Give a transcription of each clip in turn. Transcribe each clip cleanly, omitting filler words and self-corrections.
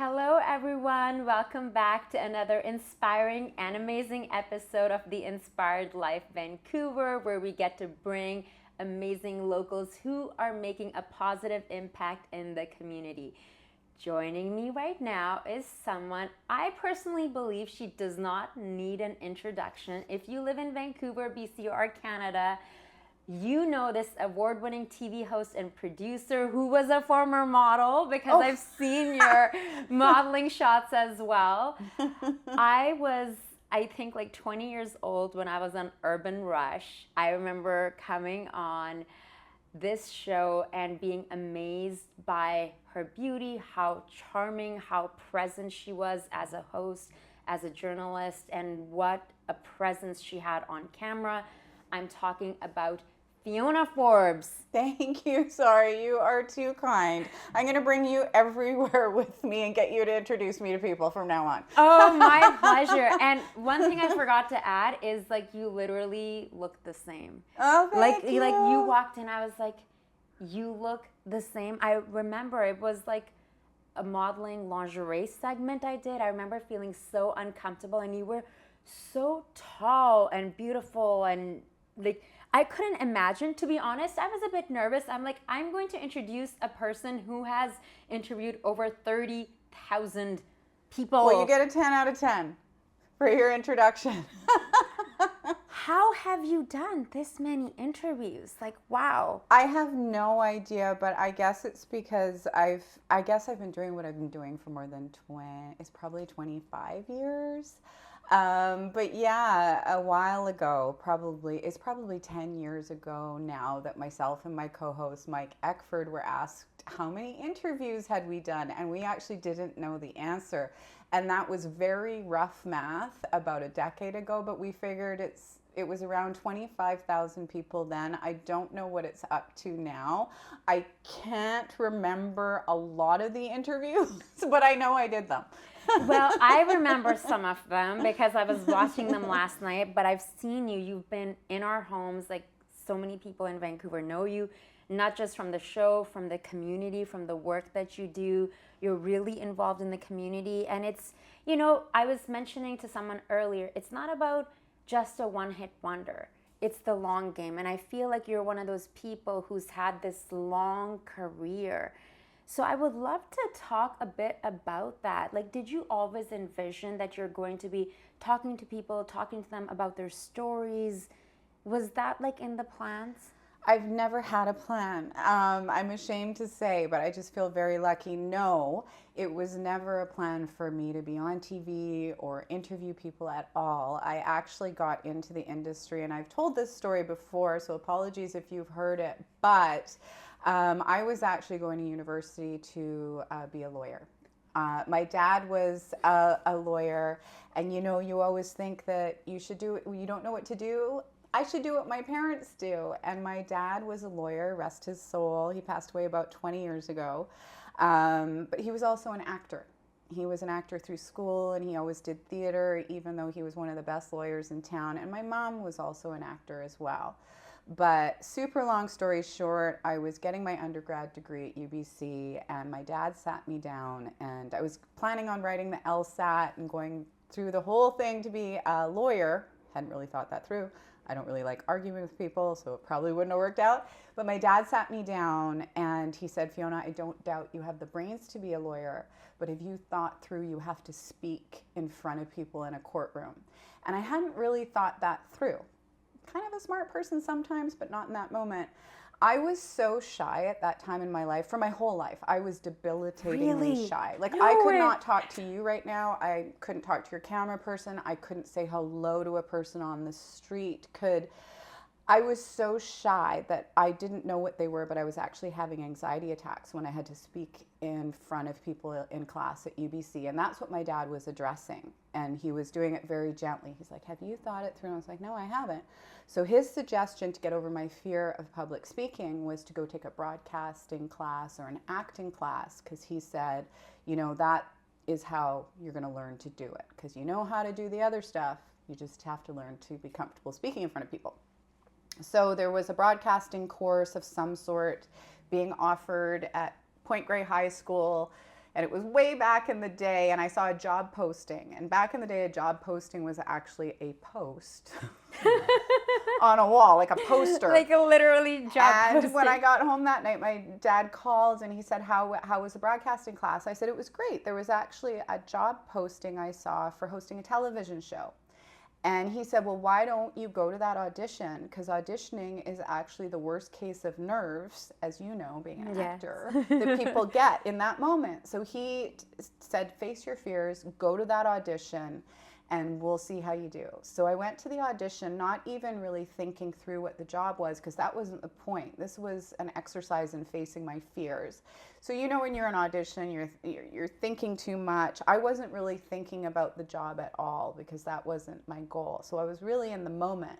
Hello, everyone. Welcome back to another inspiring and amazing episode of the Inspired Life Vancouver, where we get to bring amazing locals who are making a positive impact in the community. Joining me right now is someone I personally believe she does not need an introduction. If you live in Vancouver, BC, or Canada, you know this award-winning TV host and producer who was a former model because I've seen your modeling shots as well. I think, like 20 years old when I was on Urban Rush. I remember coming on this show and being amazed by her beauty, how charming, how present she was as a host, as a journalist, and what a presence she had on camera. I'm talking about Fiona Forbes. Thank you. Sorry, you are too kind. I'm going to bring you everywhere with me and get you to introduce me to people from now on. Oh, my pleasure. And one thing I forgot to add is, like, you literally look the same. Oh, thank you. Like you walked in, I was like, you look the same. I remember it was like a modeling lingerie segment I did. I remember feeling so uncomfortable, and you were so tall and beautiful, and like I couldn't imagine, to be honest. I was a bit nervous. I'm like, I'm going to introduce a person who has interviewed over 30,000 people. Well, you get a 10 out of 10 for your introduction. How have you done this many interviews? Like, wow. I have no idea, but I guess it's because I've been doing what I've been doing for more than it's probably 25 years. But yeah, a while ago, it's probably 10 years ago now, that myself and my co-host Mike Eckford were asked how many interviews had we done, and we actually didn't know the answer. And that was very rough math about a decade ago, but we figured it was around 25,000 people then. I don't know what it's up to now. I can't remember a lot of the interviews, but I know I did them. Well, I remember some of them because I was watching them last night, but I've seen you. You've been in our homes. Like, so many people in Vancouver know you, not just from the show, from the community, from the work that you do. You're really involved in the community. And it's, I was mentioning to someone earlier, it's not about just a one-hit wonder. It's the long game. And I feel like you're one of those people who's had this long career. So I would love to talk a bit about that. Like, did you always envision that you're going to be talking to people, talking to them about their stories? Was that like in the plans? I've never had a plan. I'm ashamed to say, but I just feel very lucky. No, it was never a plan for me to be on TV or interview people at all. I actually got into the industry, and I've told this story before, so apologies if you've heard it, but I was actually going to university to be a lawyer. My dad was a lawyer, and you always think that you don't know what to do. I should do what my parents do. And my dad was a lawyer, rest his soul. He passed away about 20 years ago. But he was also an actor. He was an actor through school, and he always did theater, even though he was one of the best lawyers in town. And my mom was also an actor as well. But super long story short, I was getting my undergrad degree at UBC, and my dad sat me down, and I was planning on writing the LSAT and going through the whole thing to be a lawyer. Hadn't really thought that through. I don't really like arguing with people, so it probably wouldn't have worked out. But my dad sat me down and he said, Fiona, I don't doubt you have the brains to be a lawyer, but have you thought through you have to speak in front of people in a courtroom? And I hadn't really thought that through. Kind of a smart person sometimes, but not in that moment. I was so shy at that time in my life. For my whole life, I was debilitatingly shy. Like, I could not talk to you right now. I couldn't talk to your camera person. I couldn't say hello to a person on the street. I was so shy that I didn't know what they were, but I was actually having anxiety attacks when I had to speak in front of people in class at UBC. And that's what my dad was addressing. And he was doing it very gently. He's like, have you thought it through? And I was like, no, I haven't. So his suggestion to get over my fear of public speaking was to go take a broadcasting class or an acting class, because he said, that is how you're going to learn to do it. Because you know how to do the other stuff. You just have to learn to be comfortable speaking in front of people. So there was a broadcasting course of some sort being offered at Point Grey High School. And it was way back in the day, and I saw a job posting. And back in the day, a job posting was actually a post on a wall, like a poster. Like a literally job posting. And when I got home that night, my dad called and he said, how was the broadcasting class? I said, it was great. There was actually a job posting I saw for hosting a television show. And he said, well, why don't you go to that audition? Because auditioning is actually the worst case of nerves, as you know, being an actor, that people get in that moment. So he said, face your fears, go to that audition, and we'll see how you do. So I went to the audition, not even really thinking through what the job was, because that wasn't the point. This was an exercise in facing my fears. So you know when you're in audition, you're thinking too much. I wasn't really thinking about the job at all, because that wasn't my goal. So I was really in the moment.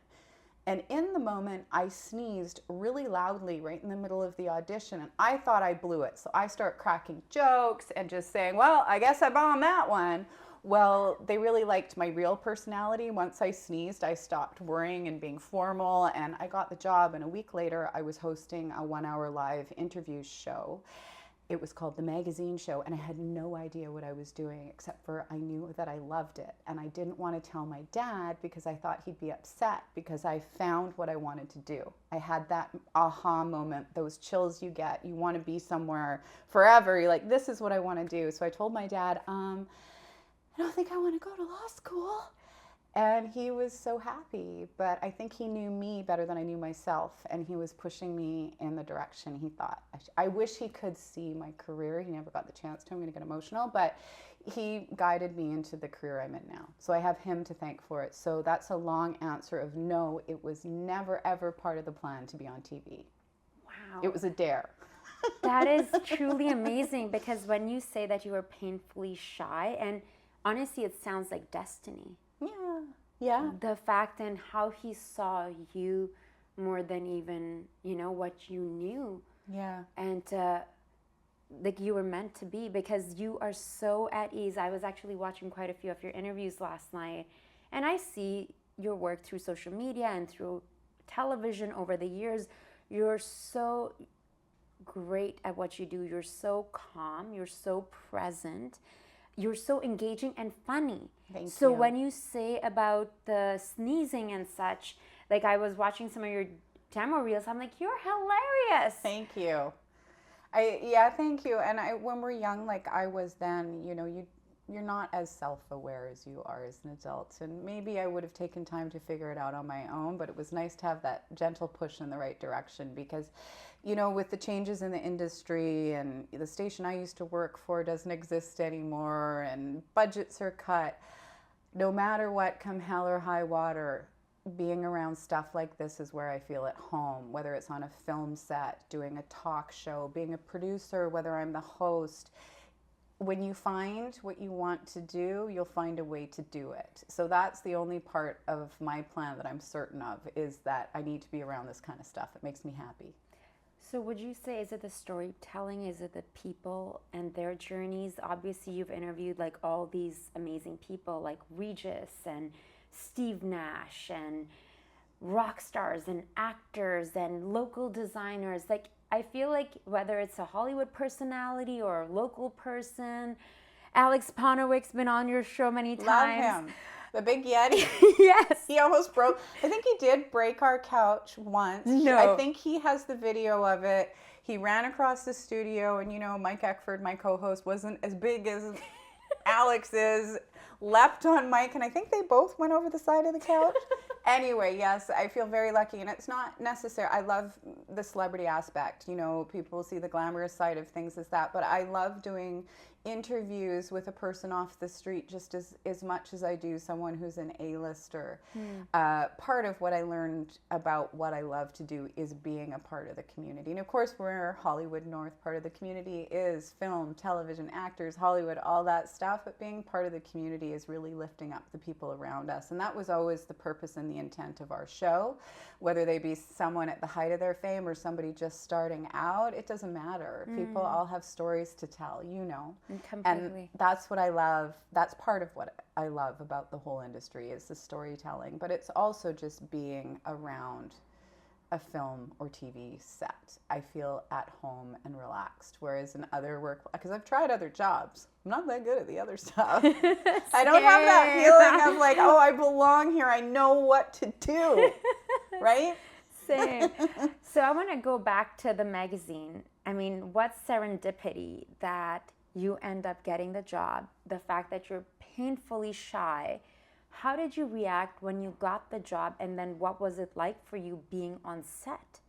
And in the moment, I sneezed really loudly right in the middle of the audition, and I thought I blew it. So I start cracking jokes and just saying, well, I guess I bombed that one. Well, they really liked my real personality. Once I sneezed, I stopped worrying and being formal, and I got the job. And a week later, I was hosting a 1-hour live interview show. It was called The Magazine Show, and I had no idea what I was doing, except for I knew that I loved it. And I didn't want to tell my dad because I thought he'd be upset, because I found what I wanted to do. I had that aha moment, those chills you get. You want to be somewhere forever. You're like, this is what I want to do. So I told my dad, I don't think I want to go to law school. And he was so happy, but I think he knew me better than I knew myself, and he was pushing me in the direction he thought. I wish he could see my career. He never got the chance to. I'm going to get emotional, but he guided me into the career I'm in now. So I have him to thank for it. So that's a long answer of no, it was never, ever part of the plan to be on TV. Wow. It was a dare. That is truly amazing, because when you say that you were painfully shy, and honestly, it sounds like destiny. Yeah. The fact and how he saw you more than even, what you knew. Yeah. And like you were meant to be, because you are so at ease. I was actually watching quite a few of your interviews last night, and I see your work through social media and through television over the years. You're so great at what you do. You're so calm. You're so present. You're so engaging and funny. Thank you. So when you say about the sneezing and such, like I was watching some of your demo reels, I'm like, you're hilarious. Thank you. Thank you. And when we're young, like I was then, you're not as self-aware as you are as an adult. And maybe I would have taken time to figure it out on my own, but it was nice to have that gentle push in the right direction, because with the changes in the industry, and the station I used to work for doesn't exist anymore, and budgets are cut, no matter what, come hell or high water, being around stuff like this is where I feel at home, whether it's on a film set, doing a talk show, being a producer, whether I'm the host. When you find what you want to do, you'll find a way to do it. So that's the only part of my plan that I'm certain of, is that I need to be around this kind of stuff. It makes me happy. So would you say, is it the storytelling? Is it the people and their journeys? Obviously, you've interviewed like all these amazing people like Regis and Steve Nash and rock stars and actors and local designers. Like, I feel like whether it's a Hollywood personality or a local person, Alex Ponowick's been on your show many times. Love him. The big Yeti. Yes. He almost broke. I think he did break our couch once. No. I think he has the video of it. He ran across the studio, and Mike Eckford, my co-host, wasn't as big as Alex is, leapt on Mike, and I think they both went over the side of the couch. Anyway, yes, I feel very lucky, and it's not necessary. I love the celebrity aspect. People see the glamorous side of things as that, but I love doing interviews with a person off the street just as much as I do someone who's an A-lister. Part of what I learned about what I love to do is being a part of the community. And of course, we're Hollywood North. Part of the community is film, television, actors, Hollywood, all that stuff. But being part of the community is really lifting up the people around us. And that was always the purpose and the intent of our show. Whether they be someone at the height of their fame or somebody just starting out, it doesn't matter. People all have stories to tell, Completely. And that's what I love. That's part of what I love about the whole industry, is the storytelling. But it's also just being around a film or TV set. I feel at home and relaxed. Whereas in other work, because I've tried other jobs, I'm not that good at the other stuff. I don't have that feeling of like, oh, I belong here. I know what to do, right? Same. So I want to go back to the magazine. I mean, what serendipity that you end up getting the job, the fact that you're painfully shy. How did you react when you got the job, and then what was it like for you being on set?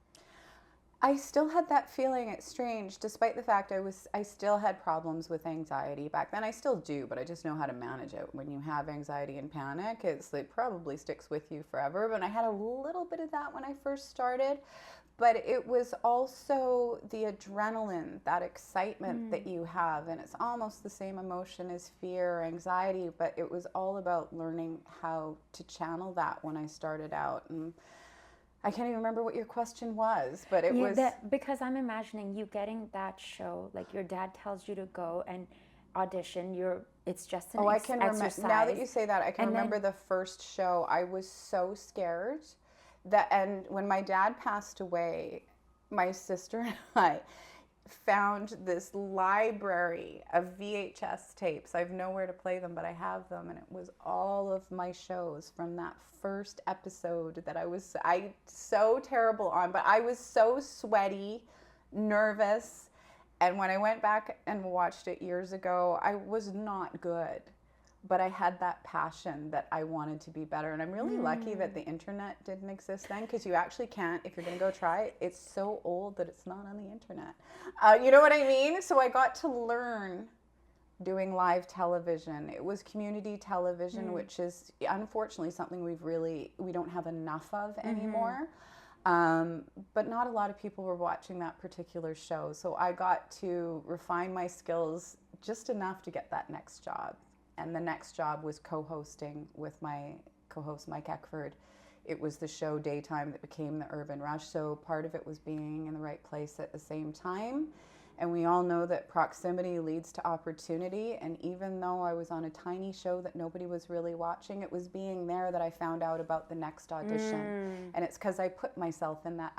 I still had that feeling. It's strange, despite the fact I still had problems with anxiety back then. I still do, but I just know how to manage it. When you have anxiety and panic, it probably sticks with you forever. But I had a little bit of that when I first started. But it was also the adrenaline, that excitement that you have. And it's almost the same emotion as fear or anxiety, but it was all about learning how to channel that when I started out. And I can't even remember what your question was, but it was... because I'm imagining you getting that show, like your dad tells you to go and audition, it's just an I can exercise. now that you say that, I can remember the first show. I was so scared. And when my dad passed away, my sister and I found this library of VHS tapes. I have nowhere to play them, but I have them, and it was all of my shows from that first episode that I so terrible on, but I was so sweaty, nervous, and when I went back and watched it years ago, I was not good. But I had that passion that I wanted to be better. And I'm really lucky that the internet didn't exist then, because you actually can't, if you're going to go try it, it's so old that it's not on the internet. You know what I mean? So I got to learn doing live television. It was community television, which is unfortunately something we don't have enough of anymore. But not a lot of people were watching that particular show. So I got to refine my skills just enough to get that next job. And the next job was co-hosting with my co-host, Mike Eckford. It was the show Daytime that became the Urban Rush. So part of it was being in the right place at the same time. And we all know that proximity leads to opportunity. And even though I was on a tiny show that nobody was really watching, it was being there that I found out about the next audition. And it's because I put myself in that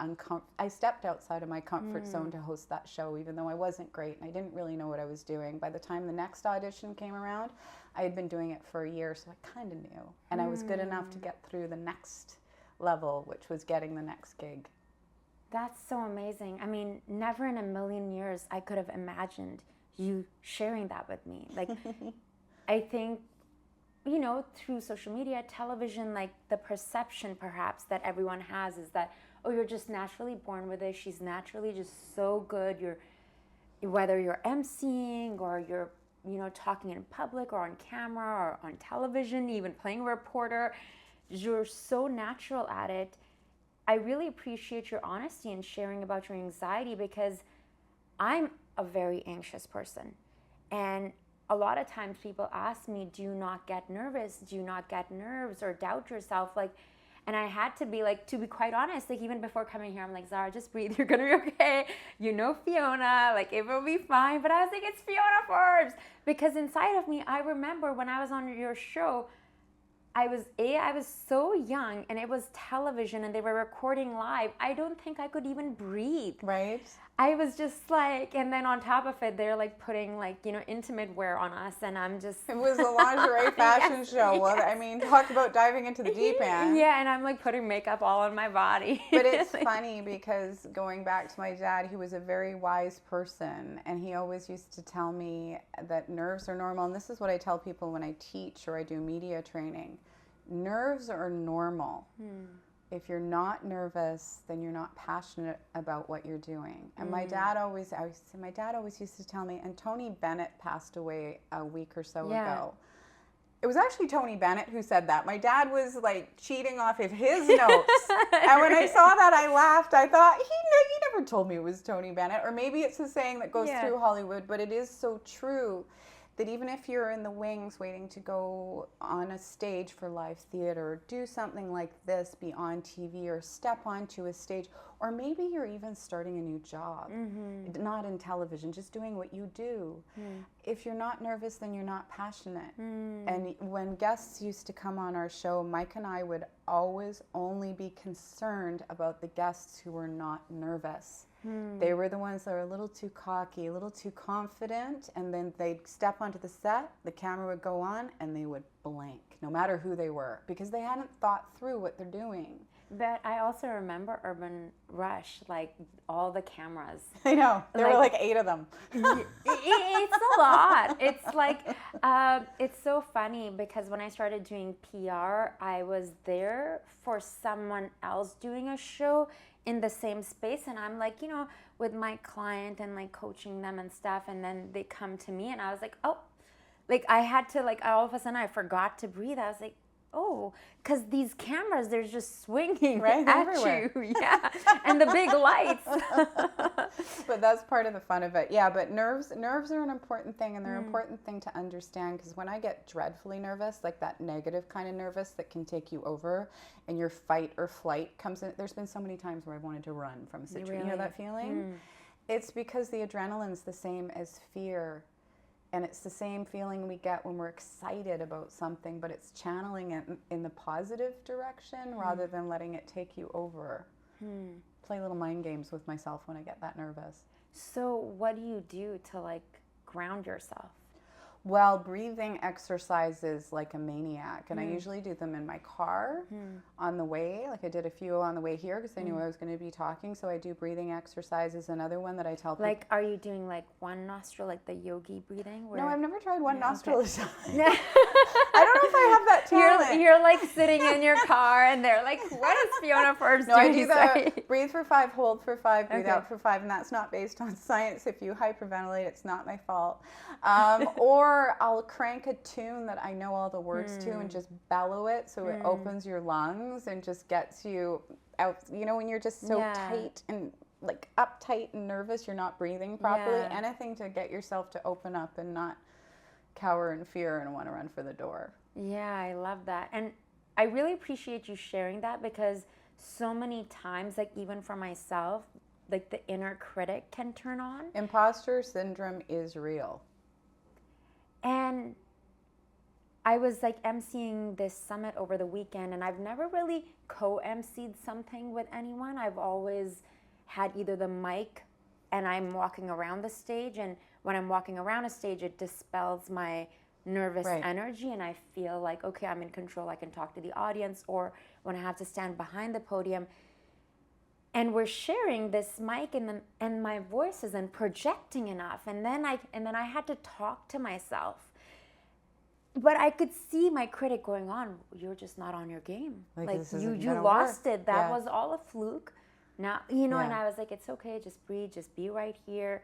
I stepped outside of my comfort zone to host that show, even though I wasn't great and I didn't really know what I was doing. By the time the next audition came around, I had been doing it for a year, so I kind of knew. And I was good enough to get through the next level, which was getting the next gig. That's so amazing. I mean, never in a million years I could have imagined you sharing that with me. Like, I think, through social media, television, like the perception perhaps that everyone has is that, oh, you're just naturally born with it. She's naturally just so good. Whether you're emceeing or you're, talking in public or on camera or on television, even playing a reporter, you're so natural at it. I really appreciate your honesty and sharing about your anxiety, because I'm a very anxious person. And a lot of times people ask me, do you not get nervous? Do you not get nerves or doubt yourself? And I had to be to be quite honest, even before coming here, I'm like, Zara, just breathe. You're going to be okay. Fiona, it will be fine. But I was like, it's Fiona Forbes. Because inside of me, I remember when I was on your show, I was so young, and it was television and they were recording live. I don't think I could even breathe. Right. I was just and then on top of it, they're putting intimate wear on us, and I'm just... It was a lingerie fashion show. Well, I mean, talk about diving into the deep end. Yeah, and I'm putting makeup all on my body. But it's funny, because going back to my dad, he was a very wise person, and he always used to tell me that nerves are normal. And this is what I tell people when I teach or I do media training. Nerves are normal. If you're not nervous, then you're not passionate about what you're doing. And my dad always used to tell me, and Tony Bennett passed away a week or so ago. It was actually Tony Bennett who said that. My dad was cheating off of his notes. And when I saw that, I laughed. I thought, he never told me it was Tony Bennett. Or maybe it's a saying that goes through Hollywood, but it is so true that even if you're in the wings waiting to go on a stage for live theater, or do something like this, be on TV or step onto a stage, or maybe you're even starting a new job, not in television, just doing what you do. If you're not nervous, then you're not passionate. And when guests used to come on our show, Mike and I would always only be concerned about the guests who were not nervous. They were the ones that were a little too cocky, a little too confident, and then they'd step onto the set, the camera would go on, and they would blank, no matter who they were, because they hadn't thought through what they're doing. But I also remember Urban Rush, like all the cameras. I know. There were like 8 of them. It's a lot. It's like, it's so funny because when I started doing PR, I was there for someone else doing a show in the same space. And I'm like, with my client and like coaching them and stuff. And then they come to me and I was like, oh, like I had to like, all of a sudden I forgot to breathe. I was like, oh, because these cameras, they're just swinging right at everywhere. You. Yeah. And the big lights. But that's part of the fun of it. Yeah, but nerves are an important thing, and they're an important thing to understand, because when I get dreadfully nervous, like that negative kind of nervous that can take you over and your fight or flight comes in, there's been so many times where I've wanted to run from a situation. Really? You know that feeling? It's because the adrenaline's the same as fear. And it's the same feeling we get when we're excited about something, but it's channeling it in the positive direction rather than letting it take you over. Play little mind games with myself when I get that nervous. So what do you do to like ground yourself? Well, breathing exercises like a maniac, and I usually do them in my car on the way. Like I did a few on the way here because I knew I was going to be talking, so I do breathing exercises. Another one that I tell people. Like, are you doing like one nostril, like the yogi breathing? No, I've never tried one nostril at a time. Okay. I don't know if I have that talent. You're like sitting in your car and they're like, what is Fiona Forbes No, doing? I do that. Breathe for 5, hold for 5, breathe Okay. out for 5, and that's not based on science. If you hyperventilate, it's not my fault. Or I'll crank a tune that I know all the words to and just bellow it so it opens your lungs and just gets you out. You know, when you're just so tight and like uptight and nervous, you're not breathing properly. Yeah. Anything to get yourself to open up and not cower in fear and want to run for the door. Yeah, I love that. And I really appreciate you sharing that, because so many times, like even for myself, like the inner critic can turn on. Imposter syndrome is real. And I was like emceeing this summit over the weekend, and I've never really co-emceed something with anyone. I've always had either the mic and I'm walking around the stage, and when I'm walking around a stage, it dispels my nervous energy, and I feel like, okay, I'm in control, I can talk to the audience. Or when I have to stand behind the podium and we're sharing this mic and my voice isn't projecting enough, and then I had to talk to myself. But I could see my critic going on, you're just not on your game. Like you lost it. That was all a fluke. Now, and I was like, it's okay, just breathe, just be right here.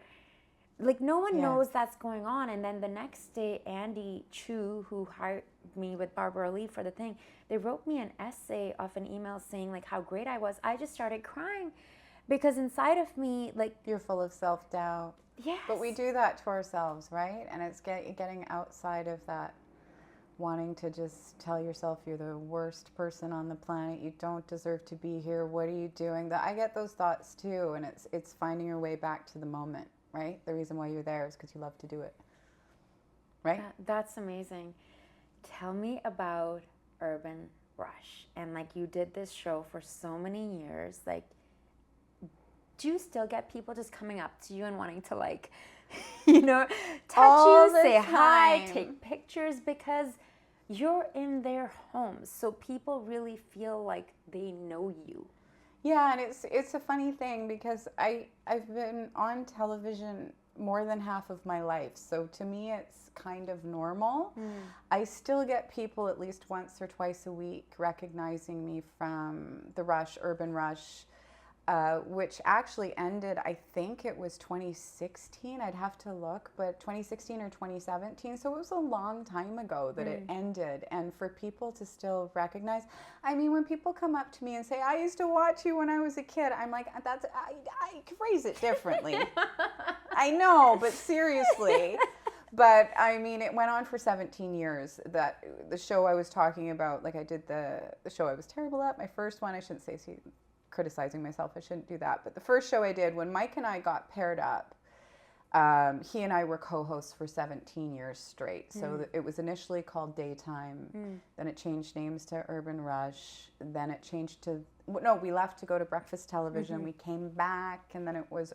Like no one knows that's going on. And then the next day, Andy Chu, who hired me with Barbara Lee for the thing, they wrote me an essay off an email saying like how great I was. I just started crying because inside of me, like, you're full of self-doubt. Yes. But we do that to ourselves, right? And it's getting outside of that, wanting to just tell yourself you're the worst person on the planet, you don't deserve to be here, what are you doing? I get those thoughts too, and it's finding your way back to the moment, right? The reason why you're there is because you love to do it, right? That's amazing. Tell me about Urban Rush. And like you did this show for so many years, like do you still get people just coming up to you and wanting to like, touch All you, the say hi, time. take pictures, because you're in their homes, so people really feel like they know you. Yeah, and it's a funny thing because I've been on television more than half of my life, so to me it's kind of normal. I still get people at least once or twice a week recognizing me from the Rush, Urban Rush, which actually ended, I think it was 2016, I'd have to look, but 2016 or 2017, so it was a long time ago that it ended. And for people to still recognize, I mean, when people come up to me and say, I used to watch you when I was a kid, I'm like, I phrase it differently. I know, but seriously. But I mean, it went on for 17 years. That the show I was talking about, like I did the show I was terrible at, my first one. I shouldn't say, see, criticizing myself, I shouldn't do that. But the first show I did, when Mike and I got paired up, he and I were co-hosts for 17 years straight. So it was initially called Daytime. Then it changed names to Urban Rush. Then it changed to, no, we left to go to Breakfast Television. We came back, and then it was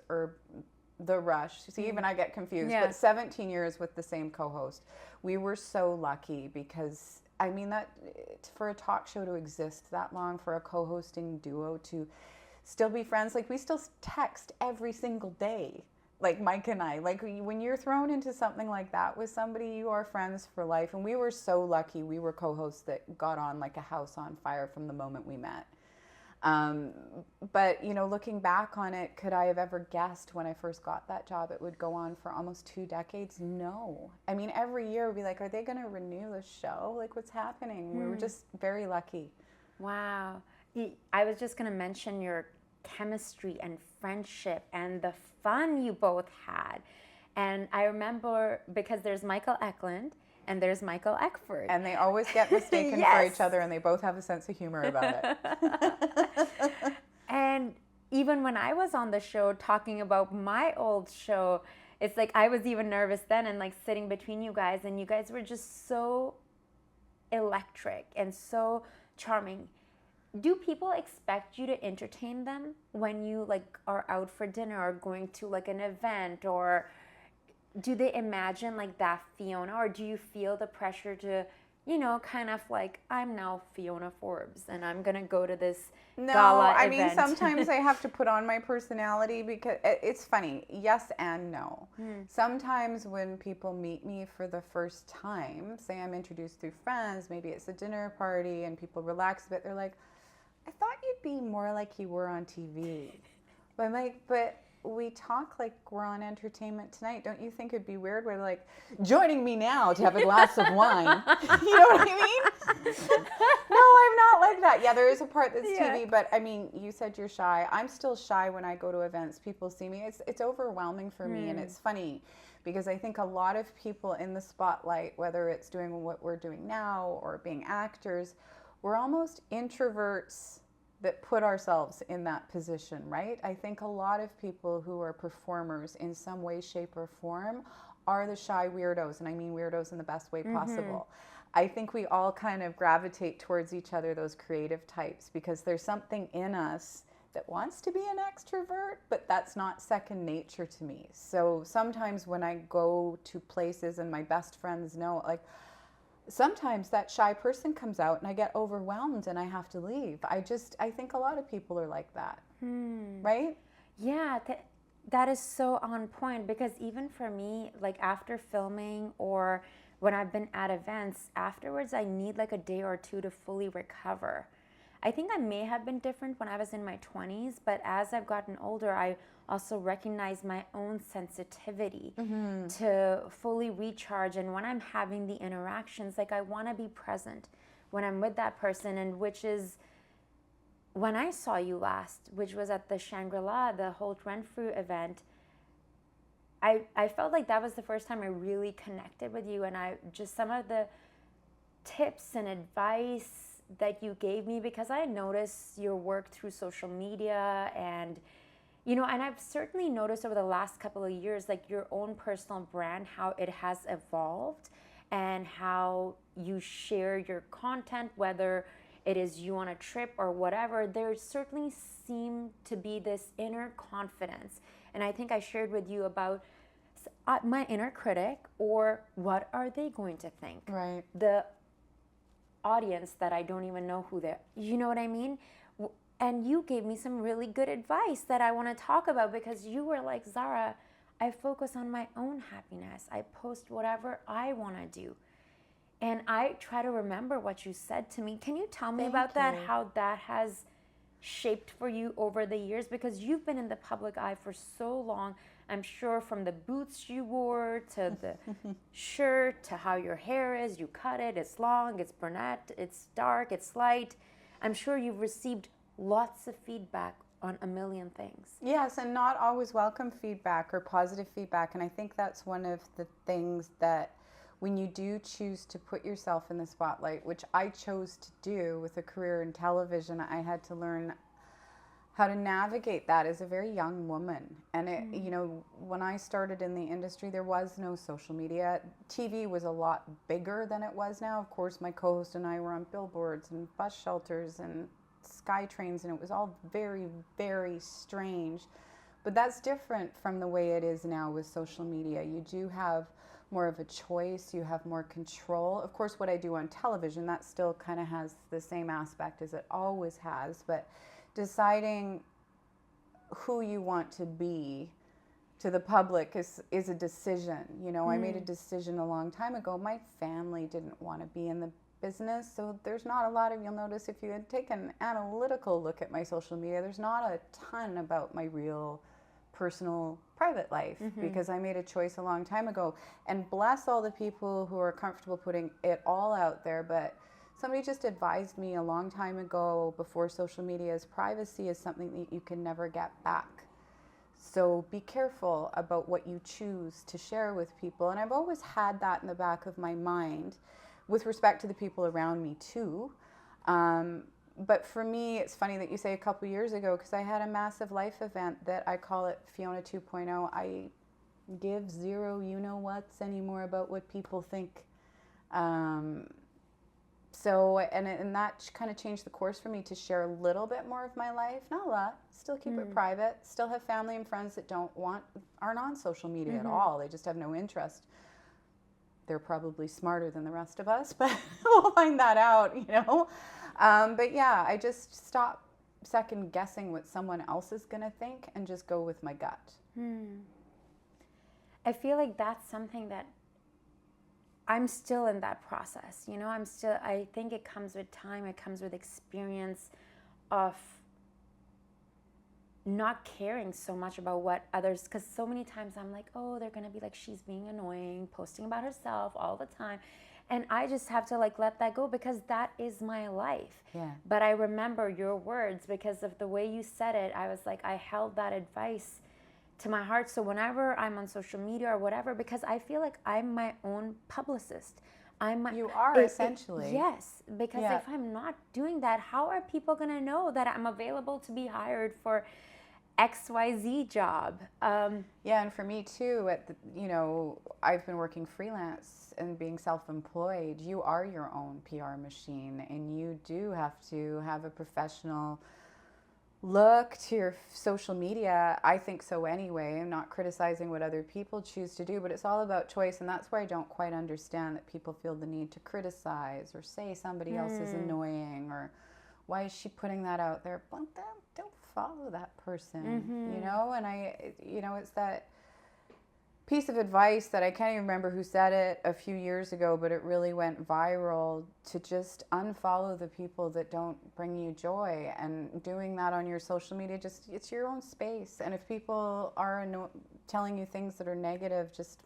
The Rush. See, even I get confused. Yeah. But 17 years with the same co-host. We were so lucky because, I mean, that for a talk show to exist that long, for a co-hosting duo to still be friends, like we still text every single day. Like Mike and I, like when you're thrown into something like that with somebody, you are friends for life. And we were so lucky. We were co-hosts that got on like a house on fire from the moment we met. But, you know, looking back on it, could I have ever guessed when I first got that job it would go on for almost 2 decades? No. I mean, every year we'd be like, are they going to renew the show? Like, what's happening? We were just very lucky. Wow. I was just going to mention your chemistry and friendship and the fun you both had. And I remember, because there's Michael Eklund and there's Michael Eckford. And they always get mistaken for each other, and they both have a sense of humor about it. And even when I was on the show talking about my old show, it's like I was even nervous then, and like sitting between you guys, and you guys were just so electric and so charming. Do people expect you to entertain them when you like are out for dinner or going to like an event, or do they imagine like that Fiona, or do you feel the pressure to, you know, kind of like, I'm now Fiona Forbes and I'm going to go to this gala I event? mean, sometimes I have to put on my personality because it's funny. Yes and no. Sometimes when people meet me for the first time, say I'm introduced through friends, maybe it's a dinner party and people relax a bit, they're like, I thought you'd be more like you were on TV. But I'm like, but we talk like we're on Entertainment Tonight. Don't you think it'd be weird? We're like, joining me now to have a glass of wine. You know what I mean? No, I'm not like that. Yeah, there is a part that's TV, but I mean, you said you're shy. I'm still shy when I go to events. People see me. It's overwhelming for me, and it's funny because I think a lot of people in the spotlight, whether it's doing what we're doing now or being actors, we're almost introverts that put ourselves in that position, right? I think a lot of people who are performers in some way, shape, or form are the shy weirdos, and I mean weirdos in the best way possible. I think we all kind of gravitate towards each other, those creative types, because there's something in us that wants to be an extrovert, but that's not second nature to me. So sometimes when I go to places and my best friends know, like, sometimes that shy person comes out and I get overwhelmed and I have to leave. I think a lot of people are like that, right? Yeah, that is so on point, because even for me, like after filming or when I've been at events, afterwards I need like a day or two to fully recover. I think I may have been different when I was in my 20s, but as I've gotten older, I also recognize my own sensitivity to fully recharge. And when I'm having the interactions, like I want to be present when I'm with that person, and which is when I saw you last, which was at the Shangri-La, the Holt Renfrew event. I felt like that was the first time I really connected with you, and I just some of the tips and advice that you gave me, because I noticed your work through social media, and you know, and I've certainly noticed over the last couple of years, like your own personal brand, how it has evolved and how you share your content, whether it is you on a trip or whatever. There certainly seemed to be this inner confidence. And I think I shared with you about my inner critic, or what are they going to think? Right. The audience that I don't even know who they're, you know what I mean? And you gave me some really good advice that I want to talk about, because you were like, Zara, I focus on my own happiness. I post whatever I want to do. And I try to remember what you said to me. Can you tell me about that, how that has shaped for you over the years? Because you've been in the public eye for so long. I'm sure from the boots you wore to the shirt to how your hair is, you cut it, it's long, it's brunette, it's dark, it's light. I'm sure you've received lots of feedback on a million things. Yes, and not always welcome feedback or positive feedback. And I think that's one of the things that when you do choose to put yourself in the spotlight, which I chose to do with a career in television, I had to learn how to navigate that as a very young woman. And it, you know, when I started in the industry, there was no social media. TV was a lot bigger than it was now. Of course, my co-host and I were on billboards and bus shelters and sky trains, and it was all very, very strange. But that's different from the way it is now with social media. You do have more of a choice, you have more control. Of course, what I do on television, that still kind of has the same aspect as it always has, but deciding who you want to be to the public is a decision. You know, I made a decision a long time ago. My family didn't want to be in the business, so there's not a lot of, you'll notice if you had taken an analytical look at my social media, there's not a ton about my real personal private life, because I made a choice a long time ago. And bless all the people who are comfortable putting it all out there, but somebody just advised me a long time ago, before social media's, privacy is something that you can never get back. So be careful about what you choose to share with people. And I've always had that in the back of my mind with respect to the people around me too. But for me, it's funny that you say a couple years ago, because I had a massive life event that I call it Fiona 2.0. I give zero you-know-whats anymore about what people think. So, and that kind of changed the course for me to share a little bit more of my life, not a lot, still keep it private, still have family and friends that aren't on social media at all. They just have no interest. They're probably smarter than the rest of us, but we'll find that out, you know. But yeah, I just stop second guessing what someone else is going to think and just go with my gut. I feel like that's something that I'm still in that process, you know. I think it comes with time, it comes with experience of not caring so much about what others, because so many times I'm like, oh, they're gonna be like, she's being annoying, posting about herself all the time. And I just have to like let that go, because that is my life. Yeah. But I remember your words because of the way you said it. I was like, I held that advice to my heart. So whenever I'm on social media or whatever, because I feel like I'm my own publicist. You are essentially. Yes, because if I'm not doing that, how are people gonna know that I'm available to be hired for XYZ job? Yeah, and for me too, you know, I've been working freelance and being self-employed. You are your own PR machine, and you do have to have a professional look to your social media. I think so anyway. I'm not criticizing what other people choose to do, but it's all about choice, and that's where I don't quite understand that people feel the need to criticize or say somebody else is annoying, or why is she putting that out there? But don't follow that person, you know? And it's that piece of advice that I can't even remember who said it a few years ago, but it really went viral, to just unfollow the people that don't bring you joy. And doing that on your social media, it's your own space. And if people are telling you things that are negative, just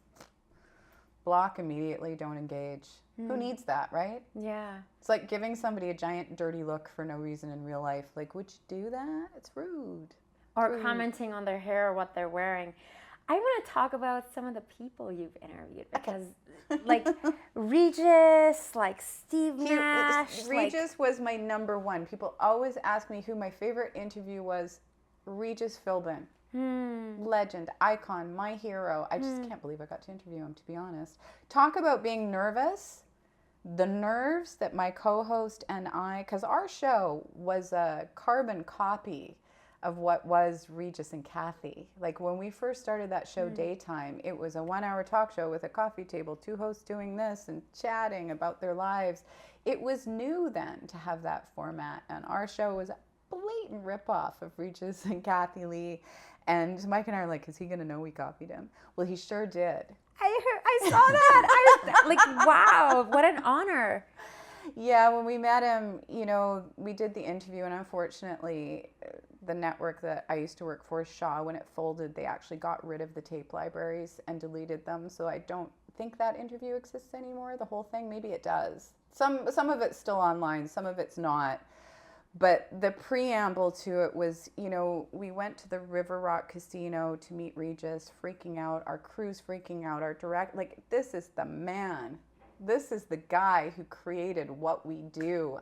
block immediately, don't engage. Who needs that, right? Yeah. It's like giving somebody a giant dirty look for no reason in real life. Like, would you do that? It's rude. Or commenting on their hair or what they're wearing. I want to talk about some of the people you've interviewed, because like Regis, like Steve Nash. Regis was my number one. People always ask me who my favorite interview was. Regis Philbin. Legend, icon, my hero. I just can't believe I got to interview him, to be honest. Talk about being nervous. The nerves that my co-host and I, because our show was a carbon copy of what was Regis and Kathy. Like when we first started that show daytime, it was a 1-hour talk show with a coffee table, 2 hosts doing this and chatting about their lives. It was new then to have that format, and our show was a blatant ripoff of Regis and Kathy Lee. And Mike and I are like, is he going to know we copied him? Well, he sure did. I saw that. I was like, wow, what an honor. Yeah, when we met him, you know, we did the interview, and unfortunately, the network that I used to work for, Shaw, when it folded, they actually got rid of the tape libraries and deleted them. So I don't think that interview exists anymore, the whole thing. Maybe it does. Some of it's still online, some of it's not. But the preamble to it was, we went to the River Rock Casino to meet Regis, freaking out, our crew's freaking out, our this is the man. This is the guy who created what we do.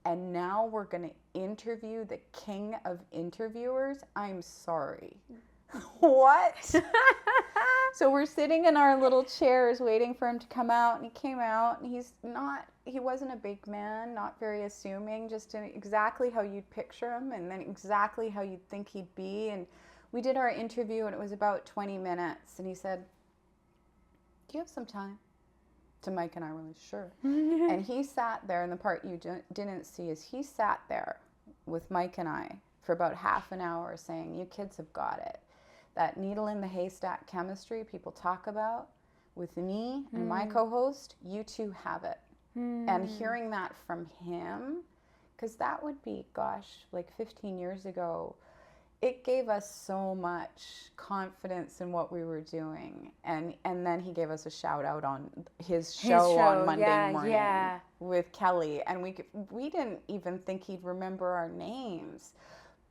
And now we're going to interview the king of interviewers? I'm sorry. What? So we're sitting in our little chairs waiting for him to come out, and he came out, and he wasn't a big man, not very assuming, just exactly how you'd picture him, and then exactly how you'd think he'd be. And we did our interview, and it was about 20 minutes, and he said, "Do you have some time?" To Mike and I were like, "Sure." And he sat there, and the part you didn't see is he sat there with Mike and I for about half an hour saying, "You kids have got it. That needle in the haystack chemistry people talk about with me and my co-host, you two have it." And hearing that from him, because that would be, like 15 years ago, it gave us so much confidence in what we were doing. And then he gave us a shout out on his show on Monday morning with Kelly. And we didn't even think he'd remember our names.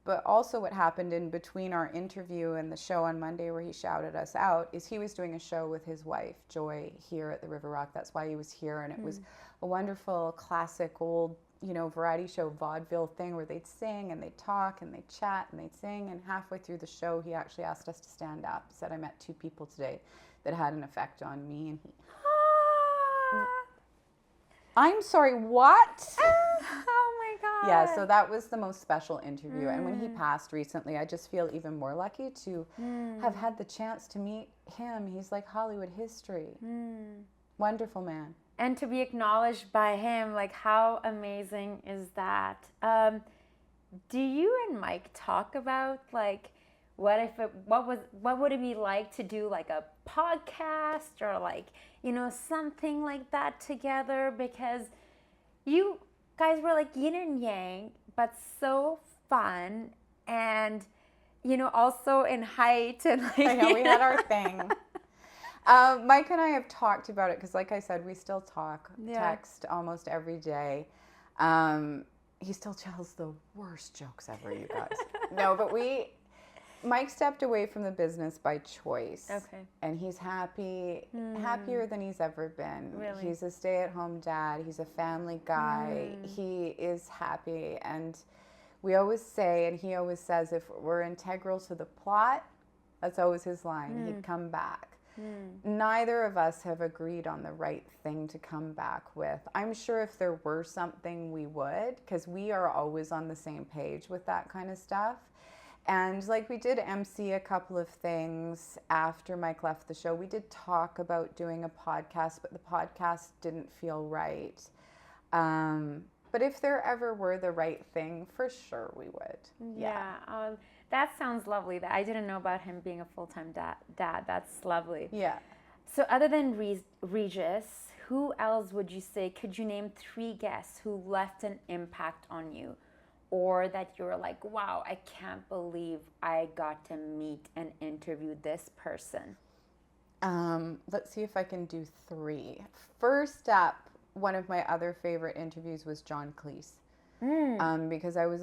But also what happened in between our interview and the show on Monday where he shouted us out is he was doing a show with his wife, Joy, here at the River Rock. That's why he was here. And it was a wonderful, classic, old, variety show vaudeville thing where they'd sing and they'd talk and they'd chat and they'd sing. And halfway through the show, he actually asked us to stand up. He said, "I met two people today that had an effect on me." And I'm sorry, what? Oh my God. Yeah, so that was the most special interview. And when he passed recently, I just feel even more lucky to have had the chance to meet him. He's like Hollywood history. Wonderful man. And to be acknowledged by him, like, how amazing is that? Do you and Mike talk about, like, what would it be like to do like a podcast or like, something like that together? Because you guys were like yin and yang, but so fun, and also in height, and like, I know, we had our thing. Mike and I have talked about it because, like I said, we still talk, text almost every day. He still tells the worst jokes ever, you guys. No, but Mike stepped away from the business by choice. Okay. And he's happier than he's ever been. Really? He's a stay-at-home dad. He's a family guy. He is happy. And we always say, and he always says, if we're integral to the plot, that's always his line. He'd come back. Neither of us have agreed on the right thing to come back with. I'm sure if there were something, we would, because we are always on the same page with that kind of stuff. And like we did MC a couple of things after Mike left the show. We did talk about doing a podcast, but the podcast didn't feel right. But if there ever were the right thing, for sure we would. Yeah. That sounds lovely. I didn't know about him being a full-time dad. That's lovely. Yeah. So other than Regis, who else would you say, could you name 3 guests who left an impact on you? Or that you're like, wow, I can't believe I got to meet and interview this person? Let's see if I can do 3. First up, one of my other favorite interviews was John Cleese. Because I was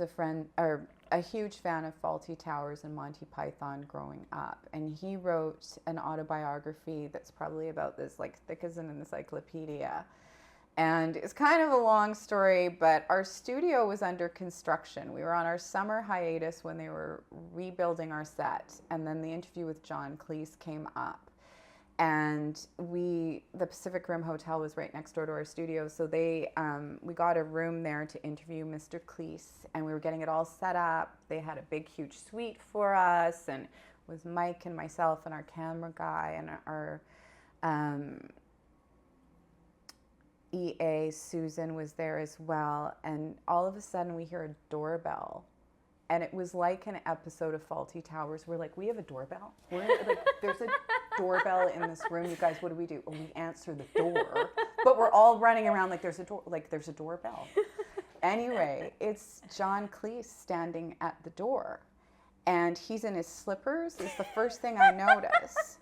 a huge fan of Fawlty Towers and Monty Python growing up. And he wrote an autobiography that's probably about this, like, thick as an encyclopedia. And it's kind of a long story, but our studio was under construction. We were on our summer hiatus when they were rebuilding our set. And then the interview with John Cleese came up. And the Pacific Rim Hotel was right next door to our studio. So we got a room there to interview Mr. Cleese. And we were getting it all set up. They had a big, huge suite for us. And it was Mike and myself and our camera guy and our EA, Susan, was there as well. And all of a sudden we hear a doorbell. And it was like an episode of Fawlty Towers. We're like, we have a doorbell? There's a doorbell in this room. You guys, what do we do? Oh, we answer the door. But we're all running around like there's a doorbell. Anyway, it's John Cleese standing at the door. And he's in his slippers is the first thing I notice.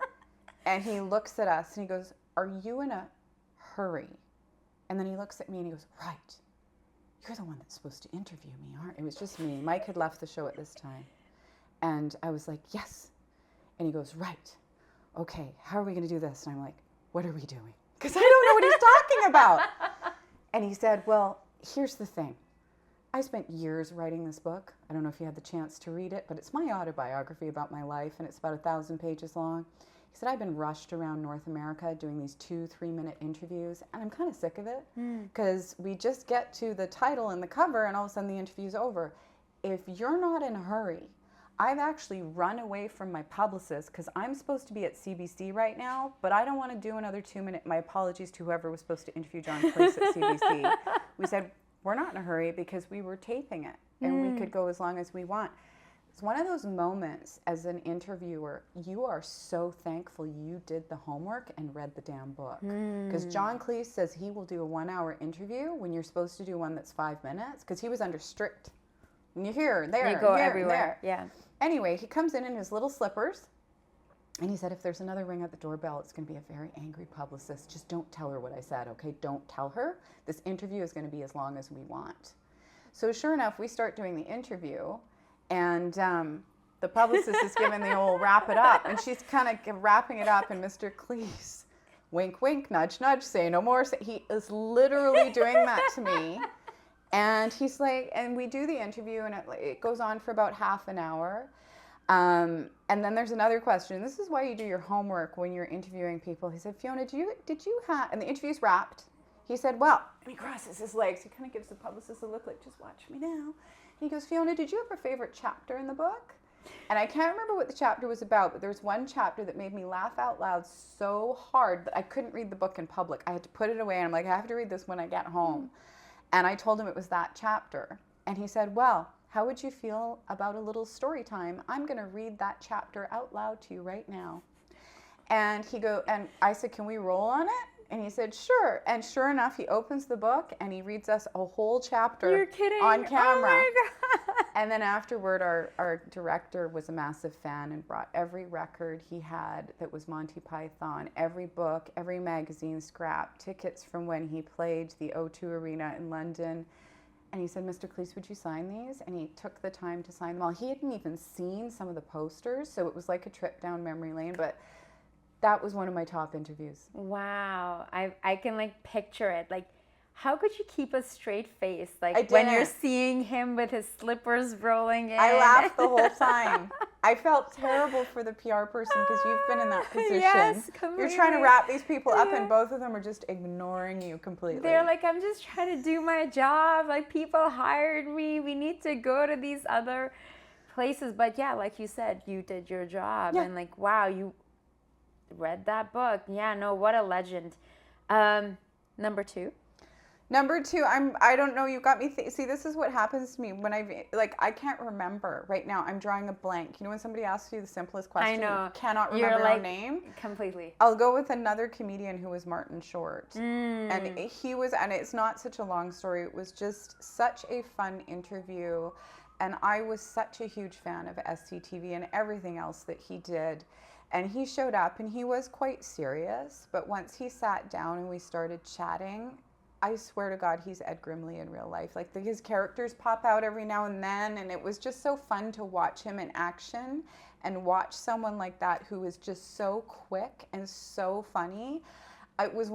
And he looks at us and he goes, "Are you in a hurry?" And then he looks at me and he goes, "Right. you're the one that's supposed to interview me, aren't you? It was just me. Mike had left the show at this time. And I was like, yes. And he goes, right. Okay, how are we going to do this? And I'm like, what are we doing? Because I don't know what he's talking about. And he said, well, here's the thing. I spent years writing this book. I don't know if you had the chance to read it, but it's my autobiography about my life, and it's about 1,000 pages long. He said, I've been rushed around North America doing these 2-3-minute interviews, and I'm kind of sick of it because we just get to the title and the cover, and all of a sudden the interview's over. If you're not in a hurry, I've actually run away from my publicist because I'm supposed to be at CBC right now, but I don't want to do another 2-minute. My apologies to whoever was supposed to interview John Cleese at CBC. We said, we're not in a hurry because we were taping it and we could go as long as we want. It's one of those moments as an interviewer, you are so thankful you did the homework and read the damn book. Because John Cleese says he will do a 1-hour interview when you're supposed to do one that's 5 minutes because he was under strict. And you're here, there, you go here, everywhere. there. Yeah. Anyway, he comes in his little slippers. And he said, if there's another ring at the doorbell, it's going to be a very angry publicist. Just don't tell her what I said, okay? Don't tell her. This interview is going to be as long as we want. So sure enough, we start doing the interview, and the publicist is giving the old wrap it up, and she's kind of wrapping it up, and Mr. Cleese, wink, wink, nudge, nudge, say no more. He is literally doing that to me. And he's like, and we do the interview, and it goes on for about half an hour. And then there's another question. This is why you do your homework when you're interviewing people. He said, Fiona, did you have, and the interview's wrapped. He said, well, and he crosses his legs. He kind of gives the publicist a look like, just watch me now. And he goes, Fiona, did you have a favorite chapter in the book? And I can't remember what the chapter was about, but there was one chapter that made me laugh out loud so hard that I couldn't read the book in public. I had to put it away, and I'm like, I have to read this when I get home. And I told him it was that chapter. And he said, well, how would you feel about a little story time? I'm going to read that chapter out loud to you right now. And I said, can we roll on it? And he said, sure. And sure enough, he opens the book and he reads us a whole chapter You're kidding. on camera. Oh my God. And then afterward, our director was a massive fan and brought every record he had that was Monty Python, every book, every magazine scrap, tickets from when he played the O2 Arena in London. And he said, Mr. Cleese, would you sign these? And he took the time to sign them all. He hadn't even seen some of the posters, so it was like a trip down memory lane, but that was one of my top interviews. Wow. I can like picture it. Like, how could you keep a straight face? I Like when you're didn't. seeing him with his slippers rolling in. I laughed the whole time. I felt terrible for the PR person because you've been in that position. Yes, You're trying to wrap these people up and both of them are just ignoring you completely. They're like, I'm just trying to do my job. Like, people hired me. We need to go to these other places. But yeah, like you said, you did your job. Yeah. And like, wow, you read that book. Yeah, no, what a legend. Number two. Number two, I don't know, you got me, see, this is what happens to me when I can't remember right now. I'm drawing a blank. You know when somebody asks you the simplest question, I know. you cannot You're remember like, their name? Completely. I'll go with another comedian who was Martin Short. And he was, and it's not such a long story, it was just such a fun interview. And I was such a huge fan of SCTV and everything else that he did. And he showed up and he was quite serious, but once he sat down and we started chatting, I swear to God, he's Ed Grimley in real life. Like his characters pop out every now and then, and it was just so fun to watch him in action and watch someone like that who is just so quick and so funny. It was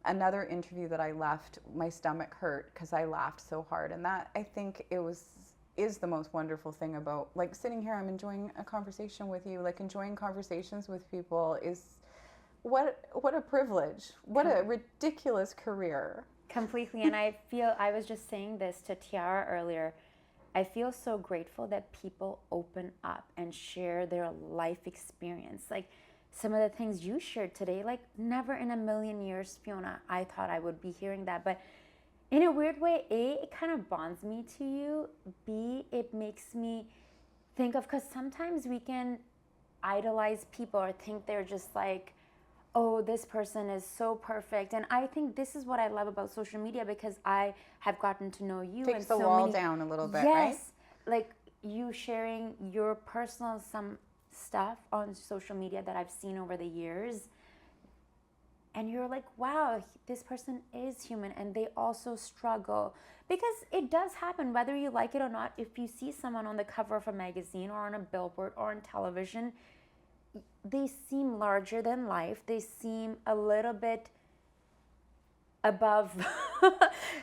another interview that I left, my stomach hurt because I laughed so hard, and that I think is the most wonderful thing about like sitting here. I'm enjoying a conversation with you, like enjoying conversations with people is. What a privilege. What a ridiculous career. Completely. And I was just saying this to Tiara earlier. I feel so grateful that people open up and share their life experience. Like some of the things you shared today, like never in a million years, Fiona, I thought I would be hearing that. But in a weird way, A, it kind of bonds me to you. B, it makes me think of, because sometimes we can idolize people or think they're just like, oh, this person is so perfect. And I think this is what I love about social media, because I have gotten to know you. Takes the wall down a little bit, right? Yes, like you sharing your personal some stuff on social media that I've seen over the years. and you're like, wow, this person is human and they also struggle. Because it does happen, whether you like it or not. If you see someone on the cover of a magazine or on a billboard or on television, they seem larger than life. They seem a little bit above